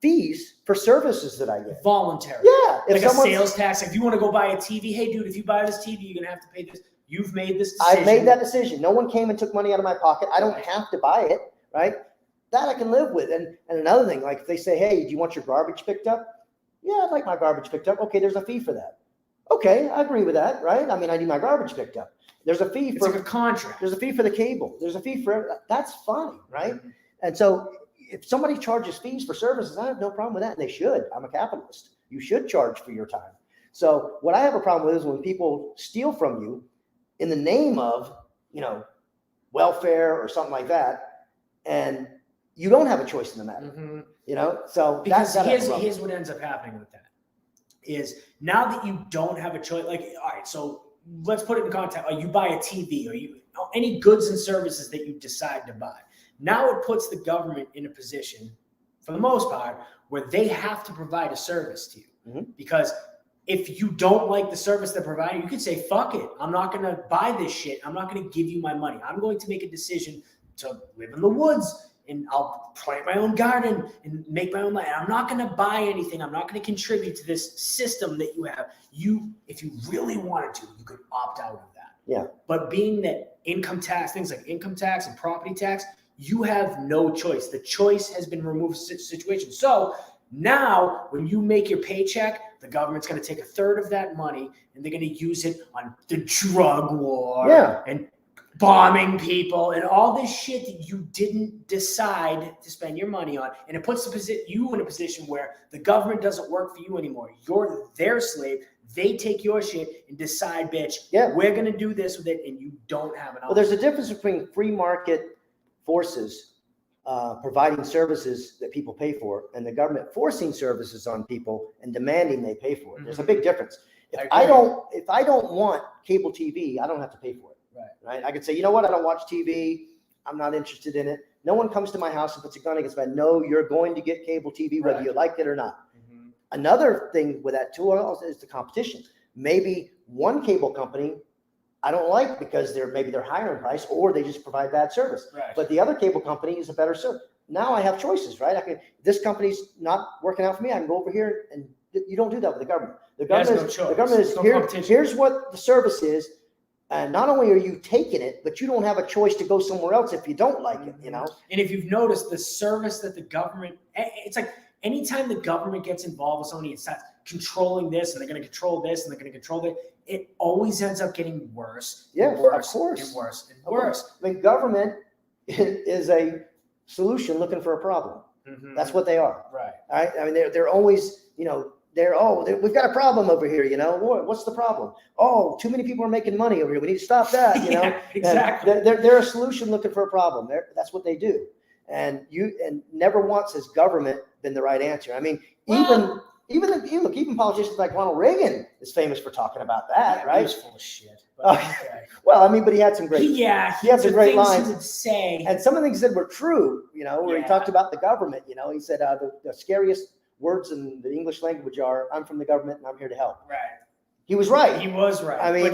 fees for services that I get. Voluntary. Yeah. Like a sales tax. If you want to go buy a TV, hey, dude, if you buy this TV, you're going to have to pay this. You've made this decision. I've made that decision. No one came and took money out of my pocket. I don't have to buy it, right? That I can live with. And another thing, like if they say, hey, do you want your garbage picked up? Yeah, I'd like my garbage picked up. Okay, there's a fee for that. Okay, I agree with that, right? I mean, I need my garbage picked up. There's a fee for like a contract. There's a fee for the cable. There's a fee for that's fine, right? Mm-hmm. And so if somebody charges fees for services, I have no problem with that. And they should. I'm a capitalist. You should charge for your time. So what I have a problem with is when people steal from you in the name of, welfare or something like that, and you don't have a choice in the matter. So because here's what ends up happening with that is now that you don't have a choice, like, all right, so let's put it in context. Like you buy a TV or any goods and services that you decide to buy. Now it puts the government in a position, for the most part, where they have to provide a service to you. Because if you don't like the service they're providing, you could say, fuck it. I'm not going to buy this shit. I'm not going to give you my money. I'm going to make a decision to live in the woods and I'll plant my own garden and make my own life. I'm not going to buy anything. I'm not going to contribute to this system that you have. If you really wanted to, you could opt out of that. Yeah. But being that income tax, things like income tax and property tax, you have no choice. The choice has been removed situation. So now when you make your paycheck, the government's going to take a third of that money and they're going to use it on the drug war and bombing people and all this shit that you didn't decide to spend your money on. And it puts you in a position where the government doesn't work for you anymore. You're their slave. They take your shit and decide, bitch, we're going to do this with it, and you don't have an option. Well, there's a difference between free market forces providing services that people pay for and the government forcing services on people and demanding they pay for it. There's a big difference. If I don't want cable TV, I don't have to pay for it. Right? I could say, you know what? I don't watch TV. I'm not interested in it. No one comes to my house and puts a gun against my. No, you're going to get cable TV whether you like it or not. Another thing with that too is the competition. Maybe one cable company I don't like because maybe they're higher in price or they just provide bad service. But the other cable company is a better service. Now I have choices, right? This company's not working out for me. I can go over here, and you don't do that with the government. The government is here's what the service is. And not only are you taking it, but you don't have a choice to go somewhere else if you don't like it, And if you've noticed the service that the government, it's like anytime the government gets involved with somebody and starts controlling this and they're going to control this and they're going to control that, it always ends up getting worse. Yeah, and worse, of course. And worse and worse. I mean, government is a solution looking for a problem. That's what they are. Right. All right. I mean, they're always, we've got a problem over here, what's the problem? Oh, too many people are making money over here. We need to stop that, Exactly. They're a solution looking for a problem. That's what they do. And never once has government been the right answer. I mean, even politicians like Ronald Reagan is famous for talking about that, right? He was full of shit. But but he had some great, he had some great lines. He would say, and some of the things he said were true, where he talked about the government, he said the scariest words in the English language are, I'm from the government and I'm here to help. Right. He was right. He was right. I mean,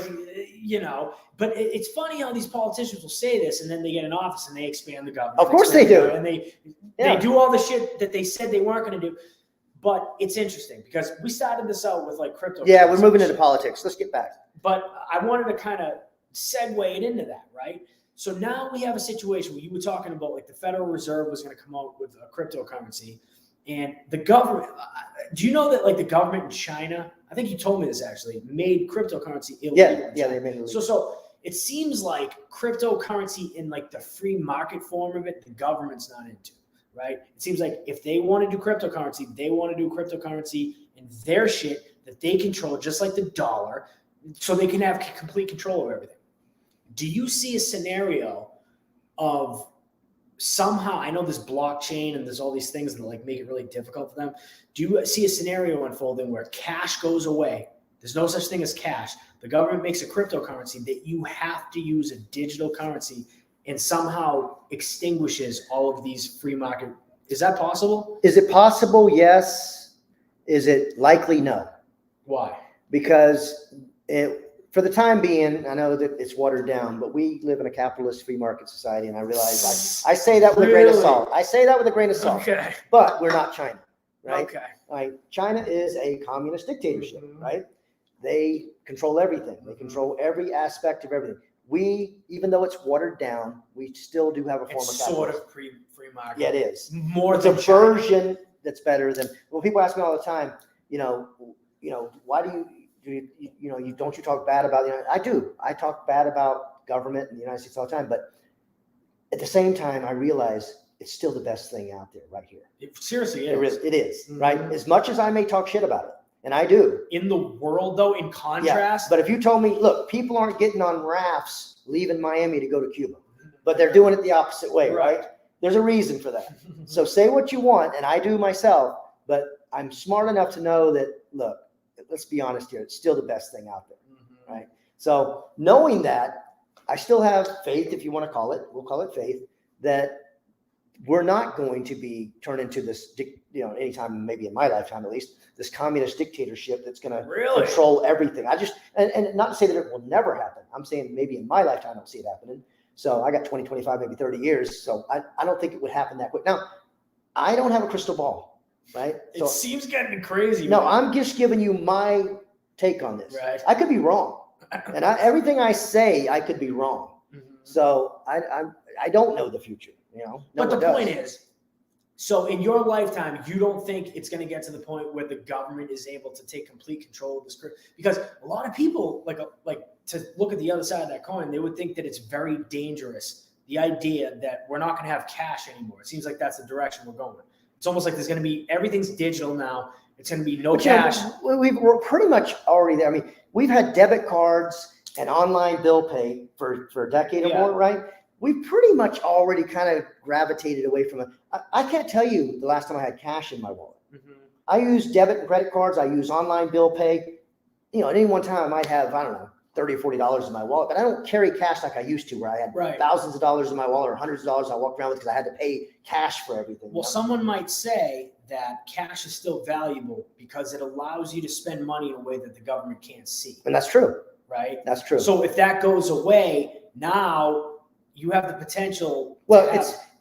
but it's funny how these politicians will say this and then they get in office and they expand the government. Of course they do. And they do all the shit that they said they weren't going to do. But it's interesting because we started this out with like crypto. Yeah, we're moving into politics. Let's get back. But I wanted to kind of segue it into that, right? So now we have a situation where you were talking about like the Federal Reserve was going to come out with a cryptocurrency. And the government, do you know that like the government in China, I think you told me this actually, made cryptocurrency illegal? Yeah, they made it illegal. So it seems like cryptocurrency in like the free market form of it, the government's not into, right? It seems like if they want to do cryptocurrency, they want to do cryptocurrency in their shit that they control, just like the dollar, so they can have complete control over everything. Do you see a scenario of somehow, I know there's blockchain and there's all these things that like make it really difficult for them. Do you see a scenario unfolding where cash goes away? There's no such thing as cash. The government makes a cryptocurrency that you have to use a digital currency and somehow extinguishes all of these free market. Is that possible? Is it possible? Yes. Is it likely? No. Why? Because for the time being, I know that it's watered down, but we live in a capitalist free market society, and I realize I say that with a grain of salt. I say that with a grain of salt. Okay. But we're not China, right? Okay. Right. China is a communist dictatorship, right? They control everything. They control every aspect of everything. We, even though it's watered down, we still do have a form of capitalism. Sort of free market. Yeah, it is. More it's than a version that's better than. Well, people ask me all the time, why do you don't you talk bad about the United States? I do. I talk bad about government in the United States all the time, but at the same time, I realize it's still the best thing out there right here. It seriously It is. is, right? As much as I may talk shit about it, and I do. In the world, though, in contrast. But if you told me, look, people aren't getting on rafts leaving Miami to go to Cuba, but they're doing it the opposite way, right? There's a reason for that. So say what you want, and I do myself, but I'm smart enough to know that, look, let's be honest here, it's still the best thing out there, right? So knowing that, I still have faith, if you want to call it, we'll call it faith, that we're not going to be turned into this, anytime, maybe in my lifetime at least, this communist dictatorship that's going to control everything. And not to say that it will never happen. I'm saying maybe in my lifetime, I don't see it happening. So I got 20, 25, maybe 30 years. So I don't think it would happen that quick. Now, I don't have a crystal ball, right? So, it seems getting crazy. No, I'm just giving you my take on this. Right. I could be wrong. And everything I say, I could be wrong. So I don't know the future, But the point is, so in your lifetime, you don't think it's going to get to the point where the government is able to take complete control of the script? Because a lot of people, like to look at the other side of that coin, they would think that it's very dangerous. The idea that we're not going to have cash anymore. It seems like that's the direction we're going. It's almost like there's going to be, everything's digital now. It's going to be no cash. We're pretty much already there. I mean, we've had debit cards and online bill pay for a decade or more, right? We pretty much already kind of gravitated away from it. I can't tell you the last time I had cash in my wallet. I use debit and credit cards. I use online bill pay. At any one time I might have, I don't know, $30 or $40 in my wallet, but I don't carry cash like I used to, where I had thousands of dollars in my wallet or hundreds of dollars I walked around with because I had to pay cash for everything. Well, someone might say that cash is still valuable because it allows you to spend money in a way that the government can't see. And that's true. Right? That's true. So if that goes away, now you have the potential. Well,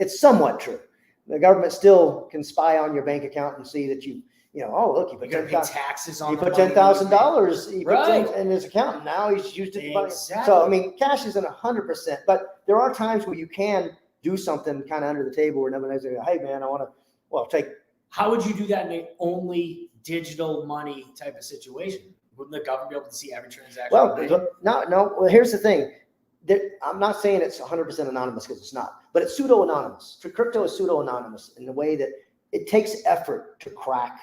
it's somewhat true. The government still can spy on your bank account and see that you look, you put taxes on. You put $10,000 in his account, and now he's used it. Exactly. So I mean, cash isn't 100%, but there are times where you can do something kind of under the table where nobody knows. Hey, man, I want to. Well, take. How would you do that in an only digital money type of situation? Wouldn't the government be able to see every transaction? Well, no. Well, here's the thing. I'm not saying it's 100% anonymous, because it's not, but it's pseudo-anonymous. Crypto is pseudo-anonymous in the way that it takes effort to crack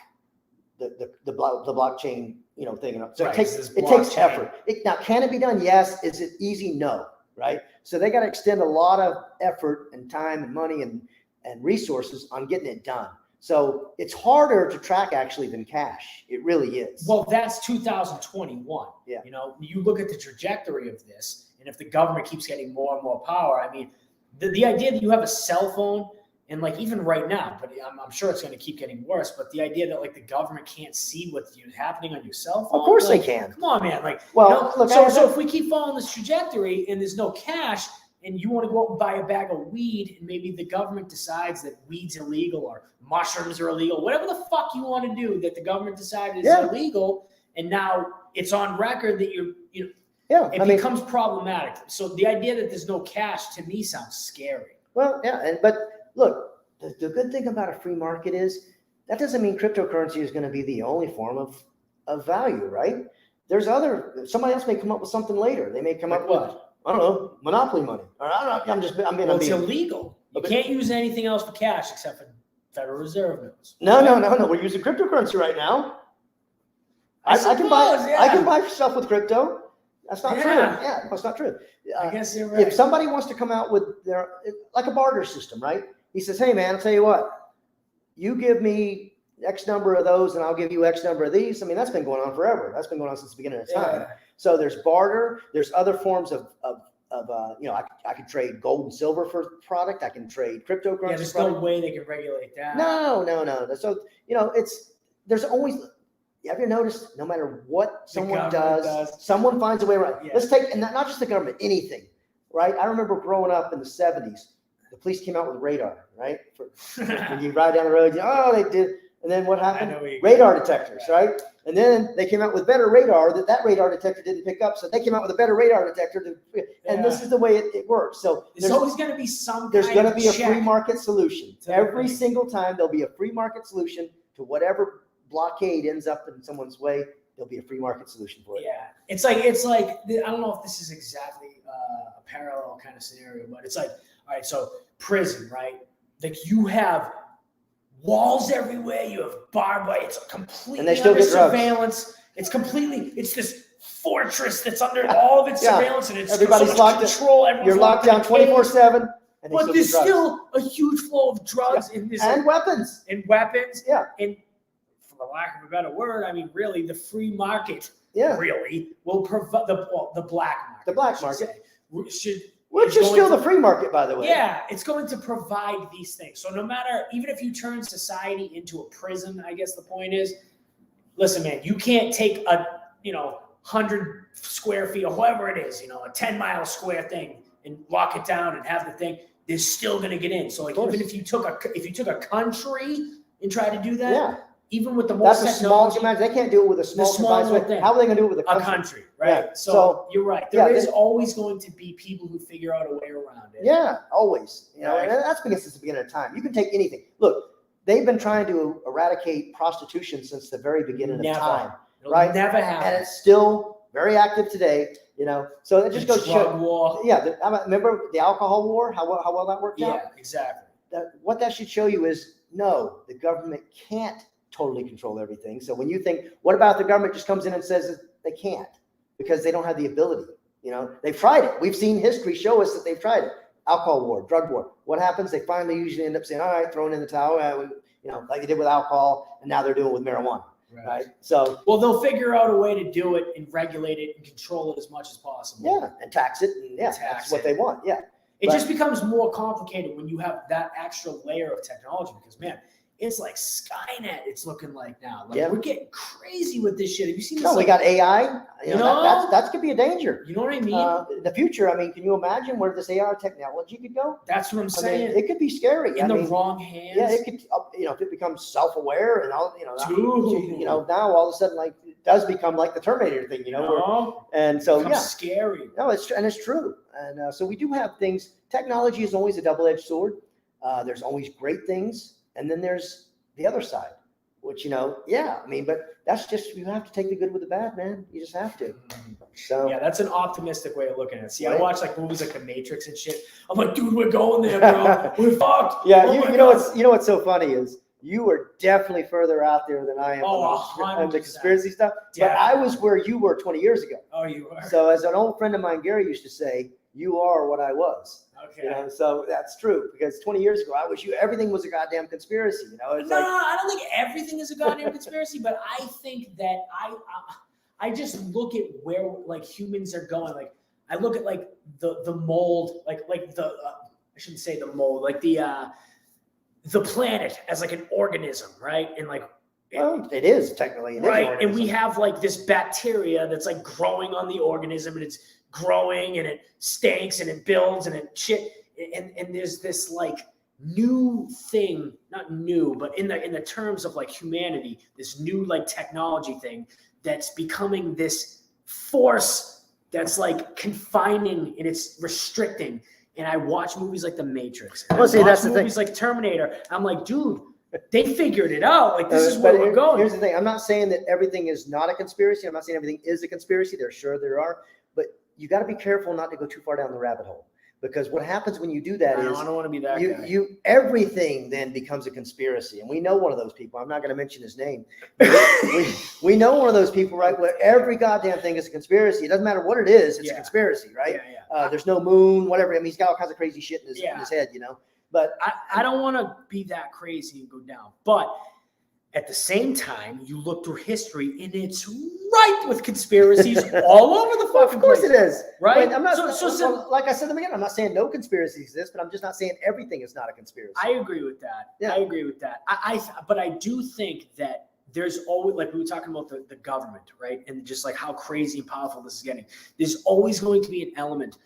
the blockchain, thing. So it takes effort. Now, can it be done? Yes. Is it easy? No. Right. So they got to extend a lot of effort and time and money and resources on getting it done. So it's harder to track actually than cash. It really is. Well, that's 2021. Yeah. You look at the trajectory of this, and if the government keeps getting more and more power, I mean, the idea that you have a cell phone, and like even right now, but I'm sure it's going to keep getting worse. But the idea that like the government can't see what's happening on your cell phone. Of course they can. Come on, man. Look, so if we keep following this trajectory and there's no cash, and you want to go out and buy a bag of weed, and maybe the government decides that weed's illegal or mushrooms are illegal, whatever the fuck you want to do that the government decided is illegal, and now it's on record that it becomes problematic. So the idea that there's no cash to me sounds scary. Well, yeah, but look, the good thing about a free market is that doesn't mean cryptocurrency is going to be the only form of value, right? There's somebody else may come up with something later. They may come up with, I don't know, monopoly money. Or I don't know. It's illegal. You can't use anything else for cash except for Federal Reserve notes. No. We're using cryptocurrency right now. I can buy stuff with crypto. That's not true. Yeah, that's not true. I guess you're right. If somebody wants to come out with like a barter system, right? He says, hey, man, I'll tell you what. You give me X number of those and I'll give you X number of these. I mean, that's been going on forever. That's been going on since the beginning of time. So there's barter. There's other forms of I could trade gold and silver for product. I can trade cryptocurrency. Yeah, there's no way they can regulate that. No. So, there's always, have you noticed, no matter what someone does, someone finds a way around. Yeah. Let's take, and not just the government, anything, right? I remember growing up in the 70s, the police came out with radar, right? When you ride down the road, they did. And then what happened? Radar detectors, right? And then they came out with better radar that radar detector didn't pick up. So they came out with a better radar detector. This is the way it works. So there's always going to be there's going to be a free market solution. Every single time there'll be a free market solution to whatever blockade ends up in someone's way. There'll be a free market solution for it. Yeah. It's like, I don't know if this is exactly a parallel kind of scenario, but it's like, all right, so prison, right? like you have walls everywhere. You have barbed wire. It's completely And they still under get drugs. surveillance. It's this fortress that's under all of its Yeah. surveillance, and it's Everybody's so much locked in. control. Everyone's You're locked down in a cage. 24/7. And But there's still a huge flow of drugs in this and weapons. and weapons. Yeah. And for the lack of a better word, I mean, really, the free market Yeah. really will provide the black market. The black I should market. say, Which is going still to- the free market, by the way. Yeah, it's going to provide these things. So no matter, even if you turn society into a prison, I guess the point is, listen, man, you can't take a 100 square feet or whatever it is, a 10-mile square thing and lock it down and have the thing. They're still going to get in. So like even if you took a country and tried to do that, Yeah. even with the most That's a small technology, command. They can't do it with a small small device. thing. How are they going to do it with a a country? country, right? Yeah. So you're right. There yeah, is always going to be people who figure out a way around it. Yeah, always. Right. And that's because it's the beginning of time. You can take anything. Look, they've been trying to eradicate prostitution since the very beginning of time, It'll right? never happen. And it's still very active today. So it just goes to drug show. war. Yeah, remember the alcohol war? How well that worked out? Yeah, exactly. What that should show you is no, the government can't totally control everything. So when you think, what about the government just comes in and says that they can't because they don't have the ability? They've tried it. We've seen history show us that they've tried it. Alcohol war, drug war. What happens? They finally usually end up saying, all right, throwing in the towel, like they did with alcohol, and now they're doing it with marijuana. Right. So, well, they'll figure out a way to do it and regulate it and control it as much as possible. yeah, and tax it. And that's what they want. Yeah. It just becomes more complicated when you have that extra layer of technology because, man, it's like Skynet. It's looking like now. We're getting crazy with this shit. Have you seen this? No, we got AI. That could be a danger. You know what I mean? In the future, can you imagine where this AI technology could go? That's what I'm saying. It could be scary. In the wrong hands. Yeah, it could. If it becomes self-aware and all, Dude. now all of a sudden, like it does become like the Terminator thing, and so Becomes scary. No, it's true, and so we do have things. Technology is always a double-edged sword. There's always great things, and then there's the other side, which but that's just you have to take the good with the bad, man. You just have to. So yeah, that's an optimistic way of looking at it. See, right? I watch like movies like The Matrix and shit. I'm like, dude, we're going there, bro. We're fucked. Yeah, Oh you my know God. what's so funny is you are definitely further out there than I am on the 100%. conspiracy stuff. But I was where you were 20 years ago. Oh, you are. So as an old friend of mine, Gary, used to say, "You are what I was." Okay. So that's true because 20 years ago, I was you. Everything was a goddamn conspiracy. It's I don't think everything is a goddamn conspiracy, but I think that I just look at where like humans are going. Like I look at like the mold, like the I shouldn't say the mold, like the planet as like an organism, right? And like it is technically right. And we have like this bacteria that's like growing on the organism, and it's growing and it stinks and it builds and it shit. And there's this like new thing, not new, but in the terms of like humanity, this new like technology thing that's becoming this force that's like confining and it's restricting. And I watch movies like The Matrix. And that's the movies like Terminator. I'm like, dude, they figured it out. Like this is where we're going. Here's the thing. I'm not saying that everything is not a conspiracy. I'm not saying everything is a conspiracy. There are, but you got to be careful not to go too far down the rabbit hole. Because what happens when you do that I don't want to be that guy. Everything then becomes a conspiracy. And we know one of those people. I'm not going to mention his name. we know one of those people, right? Where every goddamn thing is a conspiracy. It doesn't matter what it is. It's a conspiracy, right? Yeah. There's no moon, whatever. He's got all kinds of crazy shit in his head, But I don't want to be that crazy and go down. But at the same time, you look through history and it's ripe with conspiracies all over the fucking Of course place. it is. Right? But I'm not, like I said at the beginning, I'm not saying no conspiracy exists, but I'm just not saying everything is not a conspiracy. I agree with that. Yeah. I agree with that. But I do think that there's always, like we were talking about the government, right? And just like how crazy and powerful this is getting. There's always going to be an element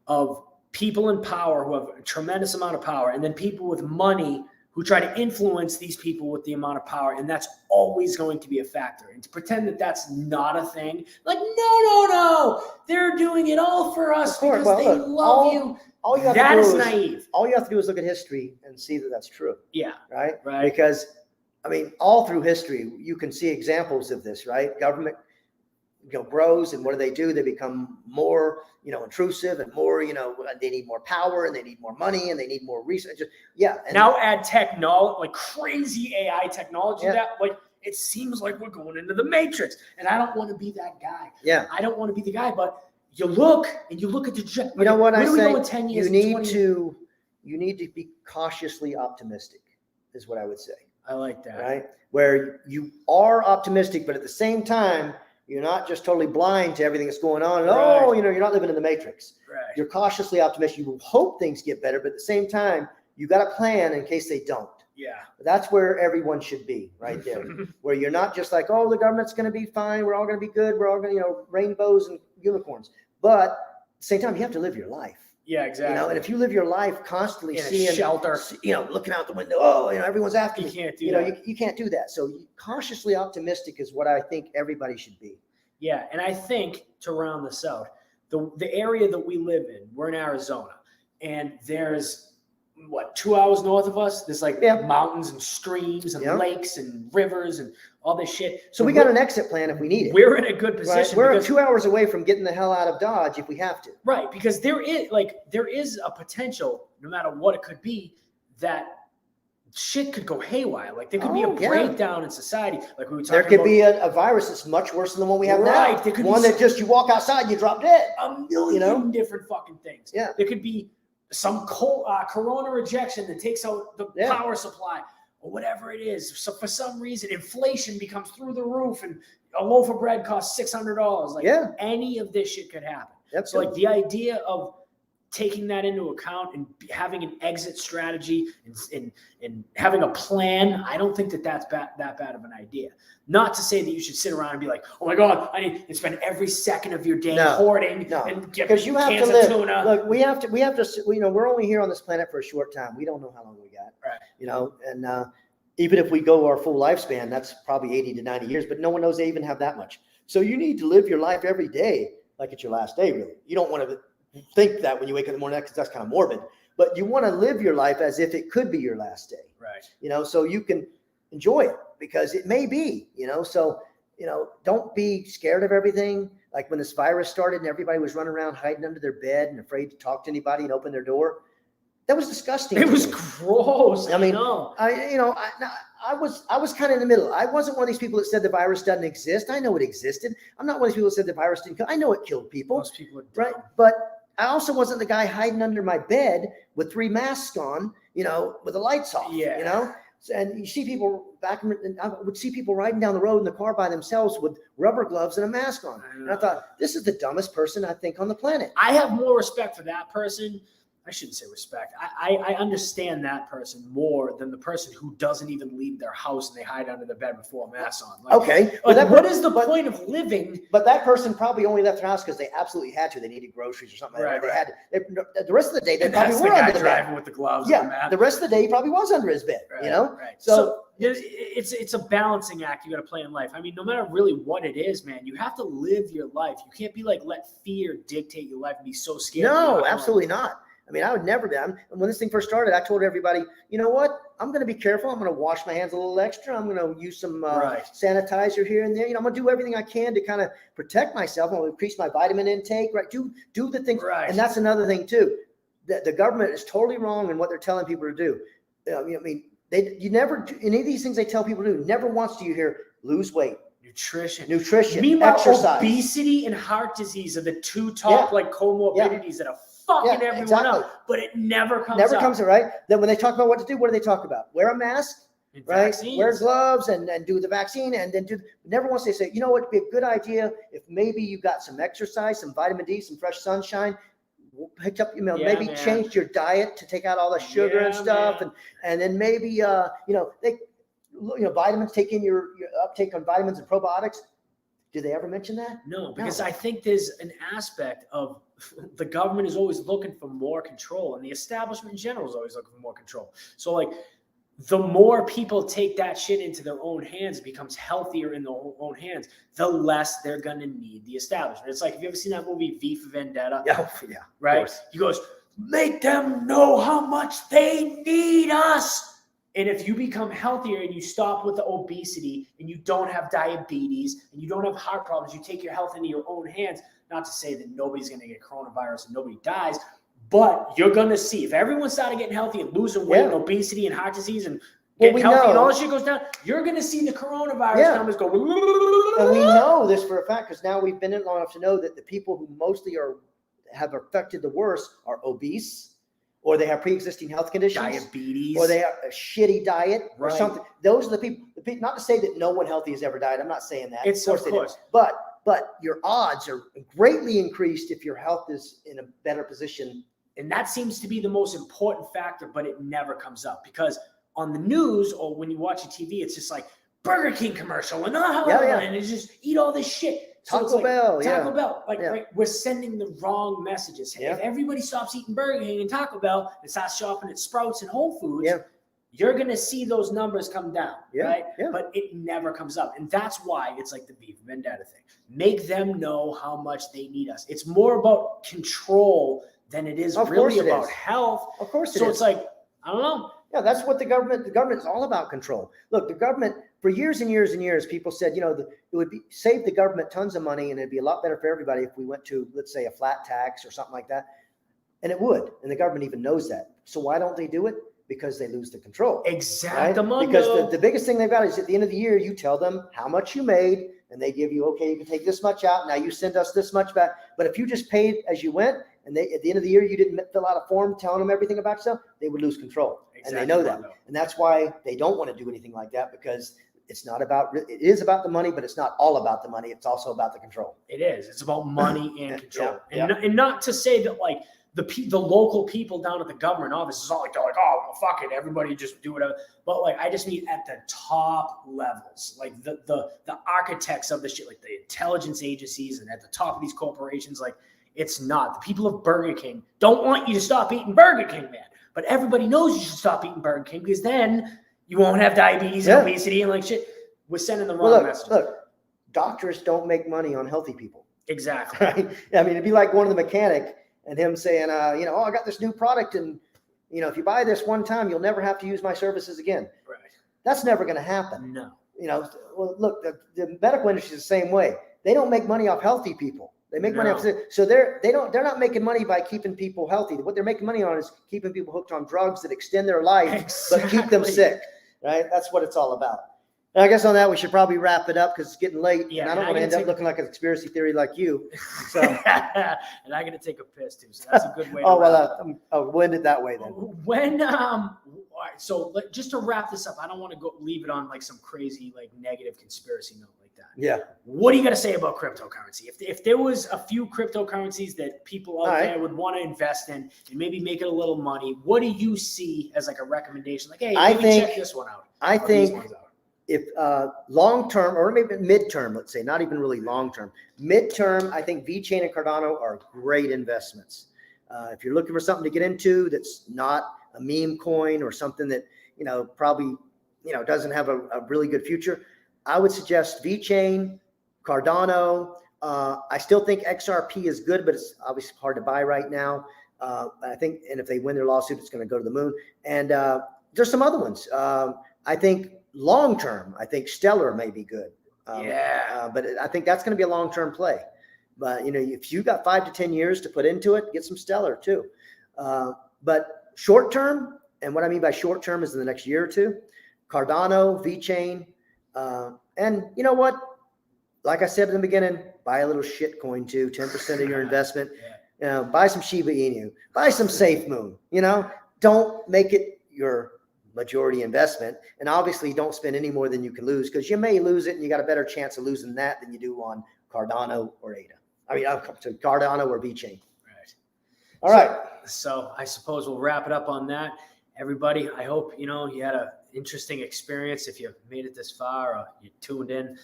of people in power who have a tremendous amount of power, and then people with money who try to influence these people with the amount of power. And that's always going to be a factor. And to pretend that that's not a thing, like, no, they're doing it all for us because they love you. That is naive. All you have to do is look at history and see that that's true. Yeah. Right? Because, all through history, you can see examples of this, right? Government grows, and what do? They become more, intrusive and more, they need more power and they need more money and they need more research. Yeah. And now add technology, like crazy AI technology Yeah. that like it seems like we're going into the Matrix. And I don't want to be that guy. yeah. I don't want to be the guy, but you look at the You know what I where do we say? go in 10 years? You in need 20 you need to be cautiously optimistic, is what I would say. I like that. Right? Where you are optimistic, but at the same time, you're not just totally blind to everything that's going on. And, Right. you're not living in the Matrix. Right. You're cautiously optimistic. You hope things get better, but at the same time, you got a plan in case they don't. Yeah. That's where everyone should be, right there. Where you're not just like, oh, the government's going to be fine. We're all going to be good. We're all going to, rainbows and unicorns. But at the same time, you have to live your life. Yeah, exactly. And if you live your life constantly in seeing a shelter, looking out the window, oh, everyone's after you me. can't do that. You can't do that. So cautiously optimistic is what I think everybody should be. Yeah, and I think to round this out, the area that we live in, we're in Arizona, and there's 2 hours north of us, there's like mountains and streams and lakes and rivers and all this shit. So we got an exit plan if we need it. We're in a good position. Right? We're 2 hours away from getting the hell out of Dodge if we have to. Right, because there is a potential, no matter what it could be, that shit could go haywire. Like there could be a breakdown in society. Like we were talking there could about, be a virus that's much worse than the one we have now. There could one be that just you walk outside and you drop dead. A million different fucking things. Yeah. There could be some corona rejection that takes out the power supply or whatever it is. So for some reason, inflation becomes through the roof and a loaf of bread costs $600. Like any of this shit could happen. Yep. So like the idea of taking that into account and having an exit strategy and having a plan, I don't think that's that bad of an idea. Not to say that you should sit around and be like, oh my God, I need to spend every second of your day hoarding and get because you have cans to live. of tuna. Look, we have to, we're only here on this planet for a short time. We don't know how long we got. Right. And even if we go our full lifespan, that's probably 80 to 90 years, but no one knows they even have that much. So you need to live your life every day like it's your last day, really. You don't want to think that when you wake up in the morning, because that's kind of morbid, but you want to live your life as if it could be your last day. Right. So you can enjoy it because it may be, so, don't be scared of everything. Like when this virus started and everybody was running around hiding under their bed and afraid to talk to anybody and open their door. That was disgusting. It was gross. I mean, I was kind of in the middle. I wasn't one of these people that said the virus doesn't exist. I know it existed. I'm not one of these people that said the virus didn't kill. I know it killed people. Most people are dumb. Right. But I also wasn't the guy hiding under my bed with 3 masks on, with the lights off, and you see people I would see people riding down the road in the car by themselves with rubber gloves and a mask on. And I thought, this is the dumbest person I think on the planet. I have more respect for that person. I shouldn't say respect. I understand that person more than the person who doesn't even leave their house and they hide under their bed with 4 masks on. Like, okay. Like, what is the point of living? But that person probably only left their house because they absolutely had to. They needed groceries or something like that. The rest of the day, they probably were under the driving bed. with the gloves. Yeah. And the mask. The rest of the day, he probably was under his bed, Right. So it's a balancing act you got to play in life. I mean, no matter really what it is, man, you have to live your life. You can't be like, let fear dictate your life and be so scared. No, absolutely not. I mean, I would never do. And when this thing first started, I told everybody, you know what? I'm going to be careful. I'm going to wash my hands a little extra. I'm going to use some sanitizer here and there. I'm going to do everything I can to kind of protect myself. I'm going to increase my vitamin intake. Right? Do the things. Right. And that's another thing too. The government is totally wrong in what they're telling people to do. I mean, you never any of these things they tell people to do. Never once do you hear lose weight. Nutrition. Meanwhile, exercise. Obesity and heart disease are the 2 top comorbidities that are fucking everyone up, but it never comes up. Right? Then when they talk about what to do, what do they talk about? Wear a mask, right? Vaccines. Wear gloves and do the vaccine and then never once they say, you know what, it'd be a good idea if maybe you got some exercise, some vitamin D, some fresh sunshine, picked up, maybe changed your diet to take out all the sugar and stuff. And then maybe, vitamins, take in your uptake on vitamins and probiotics. Do they ever mention that? No, because I think there's an aspect of the government is always looking for more control and the establishment in general is always looking for more control. So like the more people take that shit into their own hands, it becomes healthier in their own hands, the less they're going to need the establishment. It's like, have you ever seen that movie V for Vendetta? Yeah. Right? He goes, make them know how much they need us. And if you become healthier and you stop with the obesity and you don't have diabetes and you don't have heart problems, you take your health into your own hands, not to say that nobody's going to get coronavirus and nobody dies, but you're going to see if everyone started getting healthy and losing weight and obesity and heart disease and getting healthy and all this shit goes down, you're going to see the coronavirus numbers go. And we know this for a fact because now we've been in long enough to know that the people who mostly have affected the worst are obese, or they have pre-existing health conditions, diabetes, or they have a shitty diet or something. Those are the people, not to say that no one healthy has ever died. I'm not saying that. Of course. But your odds are greatly increased if your health is in a better position. And that seems to be the most important factor, but it never comes up because on the news or when you watch a TV, it's just like Burger King commercial and and it's just eat all this shit. So Taco Bell, right, we're sending the wrong messages. If everybody stops eating Burger King and Taco Bell and starts shopping at Sprouts and Whole Foods, you're going to see those numbers come down, right? Yeah. But it never comes up. And that's why it's like the V for Vendetta thing. Make them know how much they need us. It's more about control than it is really about health. Of course it is. So it's like, I don't know. Yeah, that's what the government is all about, control. Look, the government, for years and years and years, people said, it would save the government tons of money and it'd be a lot better for everybody if we went to, let's say, a flat tax or something like that. And it would. And the government even knows that. So why don't they do it? Because they lose the control. Exactly. Right? Because the biggest thing they've got is at the end of the year, you tell them how much you made and they give you, okay, you can take this much out. Now you send us this much back. But if you just paid as you went and at the end of the year, you didn't fill out a form telling them everything about yourself, they would lose control. Exactly. And they know that. And that's why they don't want to do anything like that because it is about the money, but it's not all about the money. It's also about the control. It is. It's about money and control. And not to say that like the local people down at the government office is all like, they're like, oh, well, fuck it. Everybody just do whatever. But like, I just mean at the top levels, like the architects of the shit, like the intelligence agencies and at the top of these corporations, like it's not. The people of Burger King don't want you to stop eating Burger King, man. But everybody knows you should stop eating Burger King because then you won't have diabetes and obesity and like shit. We're sending the wrong message. Look, doctors don't make money on healthy people. Exactly. Right? I mean, it'd be like going to the mechanic and him saying, oh, I got this new product and, if you buy this one time, you'll never have to use my services again. Right. That's never going to happen. No. Well, look, the medical industry is the same way. They don't make money off healthy people. They make money off, so they're not making money by keeping people healthy. What they're making money on is keeping people hooked on drugs that extend their life, but keep them sick. Right? That's what it's all about. And I guess on that we should probably wrap it up because it's getting late. Yeah, and I don't want to end up looking like a conspiracy theory like you. So, and I got to take a piss too. So that's a good way. We'll end it that way then. All right, so just to wrap this up, I don't want to leave it on like some crazy like negative conspiracy note like that. Yeah. What do you got to say about cryptocurrency? If there was a few cryptocurrencies that people out there would want to invest in and maybe make it a little money, what do you see as like a recommendation? Like, hey, check this one out. I think if long term or maybe midterm, let's say, not even really long term, midterm, I think VeChain and Cardano are great investments. If you're looking for something to get into that's not a meme coin or something that probably doesn't have a really good future, I would suggest VeChain, Cardano. I still think XRP is good, but it's obviously hard to buy right now. I think, and if they win their lawsuit, it's going to go to the moon. And there's some other ones. I think long term, I think Stellar may be good. But I think that's going to be a long term play. But if you got 5 to 10 years to put into it, get some Stellar too. But short term, and what I mean by short term is in the next year or two, Cardano, VeChain, and you know what? Like I said in the beginning, buy a little shit coin too, 10% of your investment. Buy some Shiba Inu, buy some safemoon. Don't make it your majority investment, and obviously don't spend any more than you can lose because you may lose it, and you got a better chance of losing that than you do on Cardano or ADA. To Cardano or VeChain. Right. All right. So I suppose we'll wrap it up on that. Everybody, I hope you had an interesting experience. If you made it this far or you tuned in,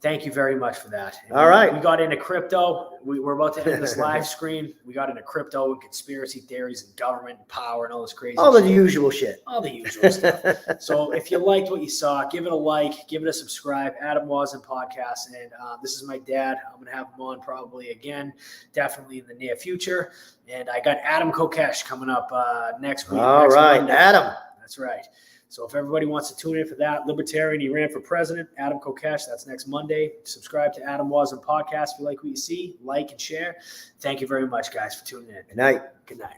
thank you very much for that. All right. We got into crypto. We're about to end this live screen. We got into crypto and conspiracy theories and government and power and all this crazy all the usual shit. All the usual stuff. So if you liked what you saw, give it a like, give it a subscribe. Adam Wasdin Podcast. And this is my dad. I'm going to have him on probably again, definitely in the near future. And I got Adam Kokesh coming up next week. All right, Monday. Adam. That's right. So if everybody wants to tune in for that, Libertarian, he ran for president, Adam Kokesh, that's next Monday. Subscribe to Adam Wasdin Podcast if you like what you see, like and share. Thank you very much, guys, for tuning in. Good night. Good night.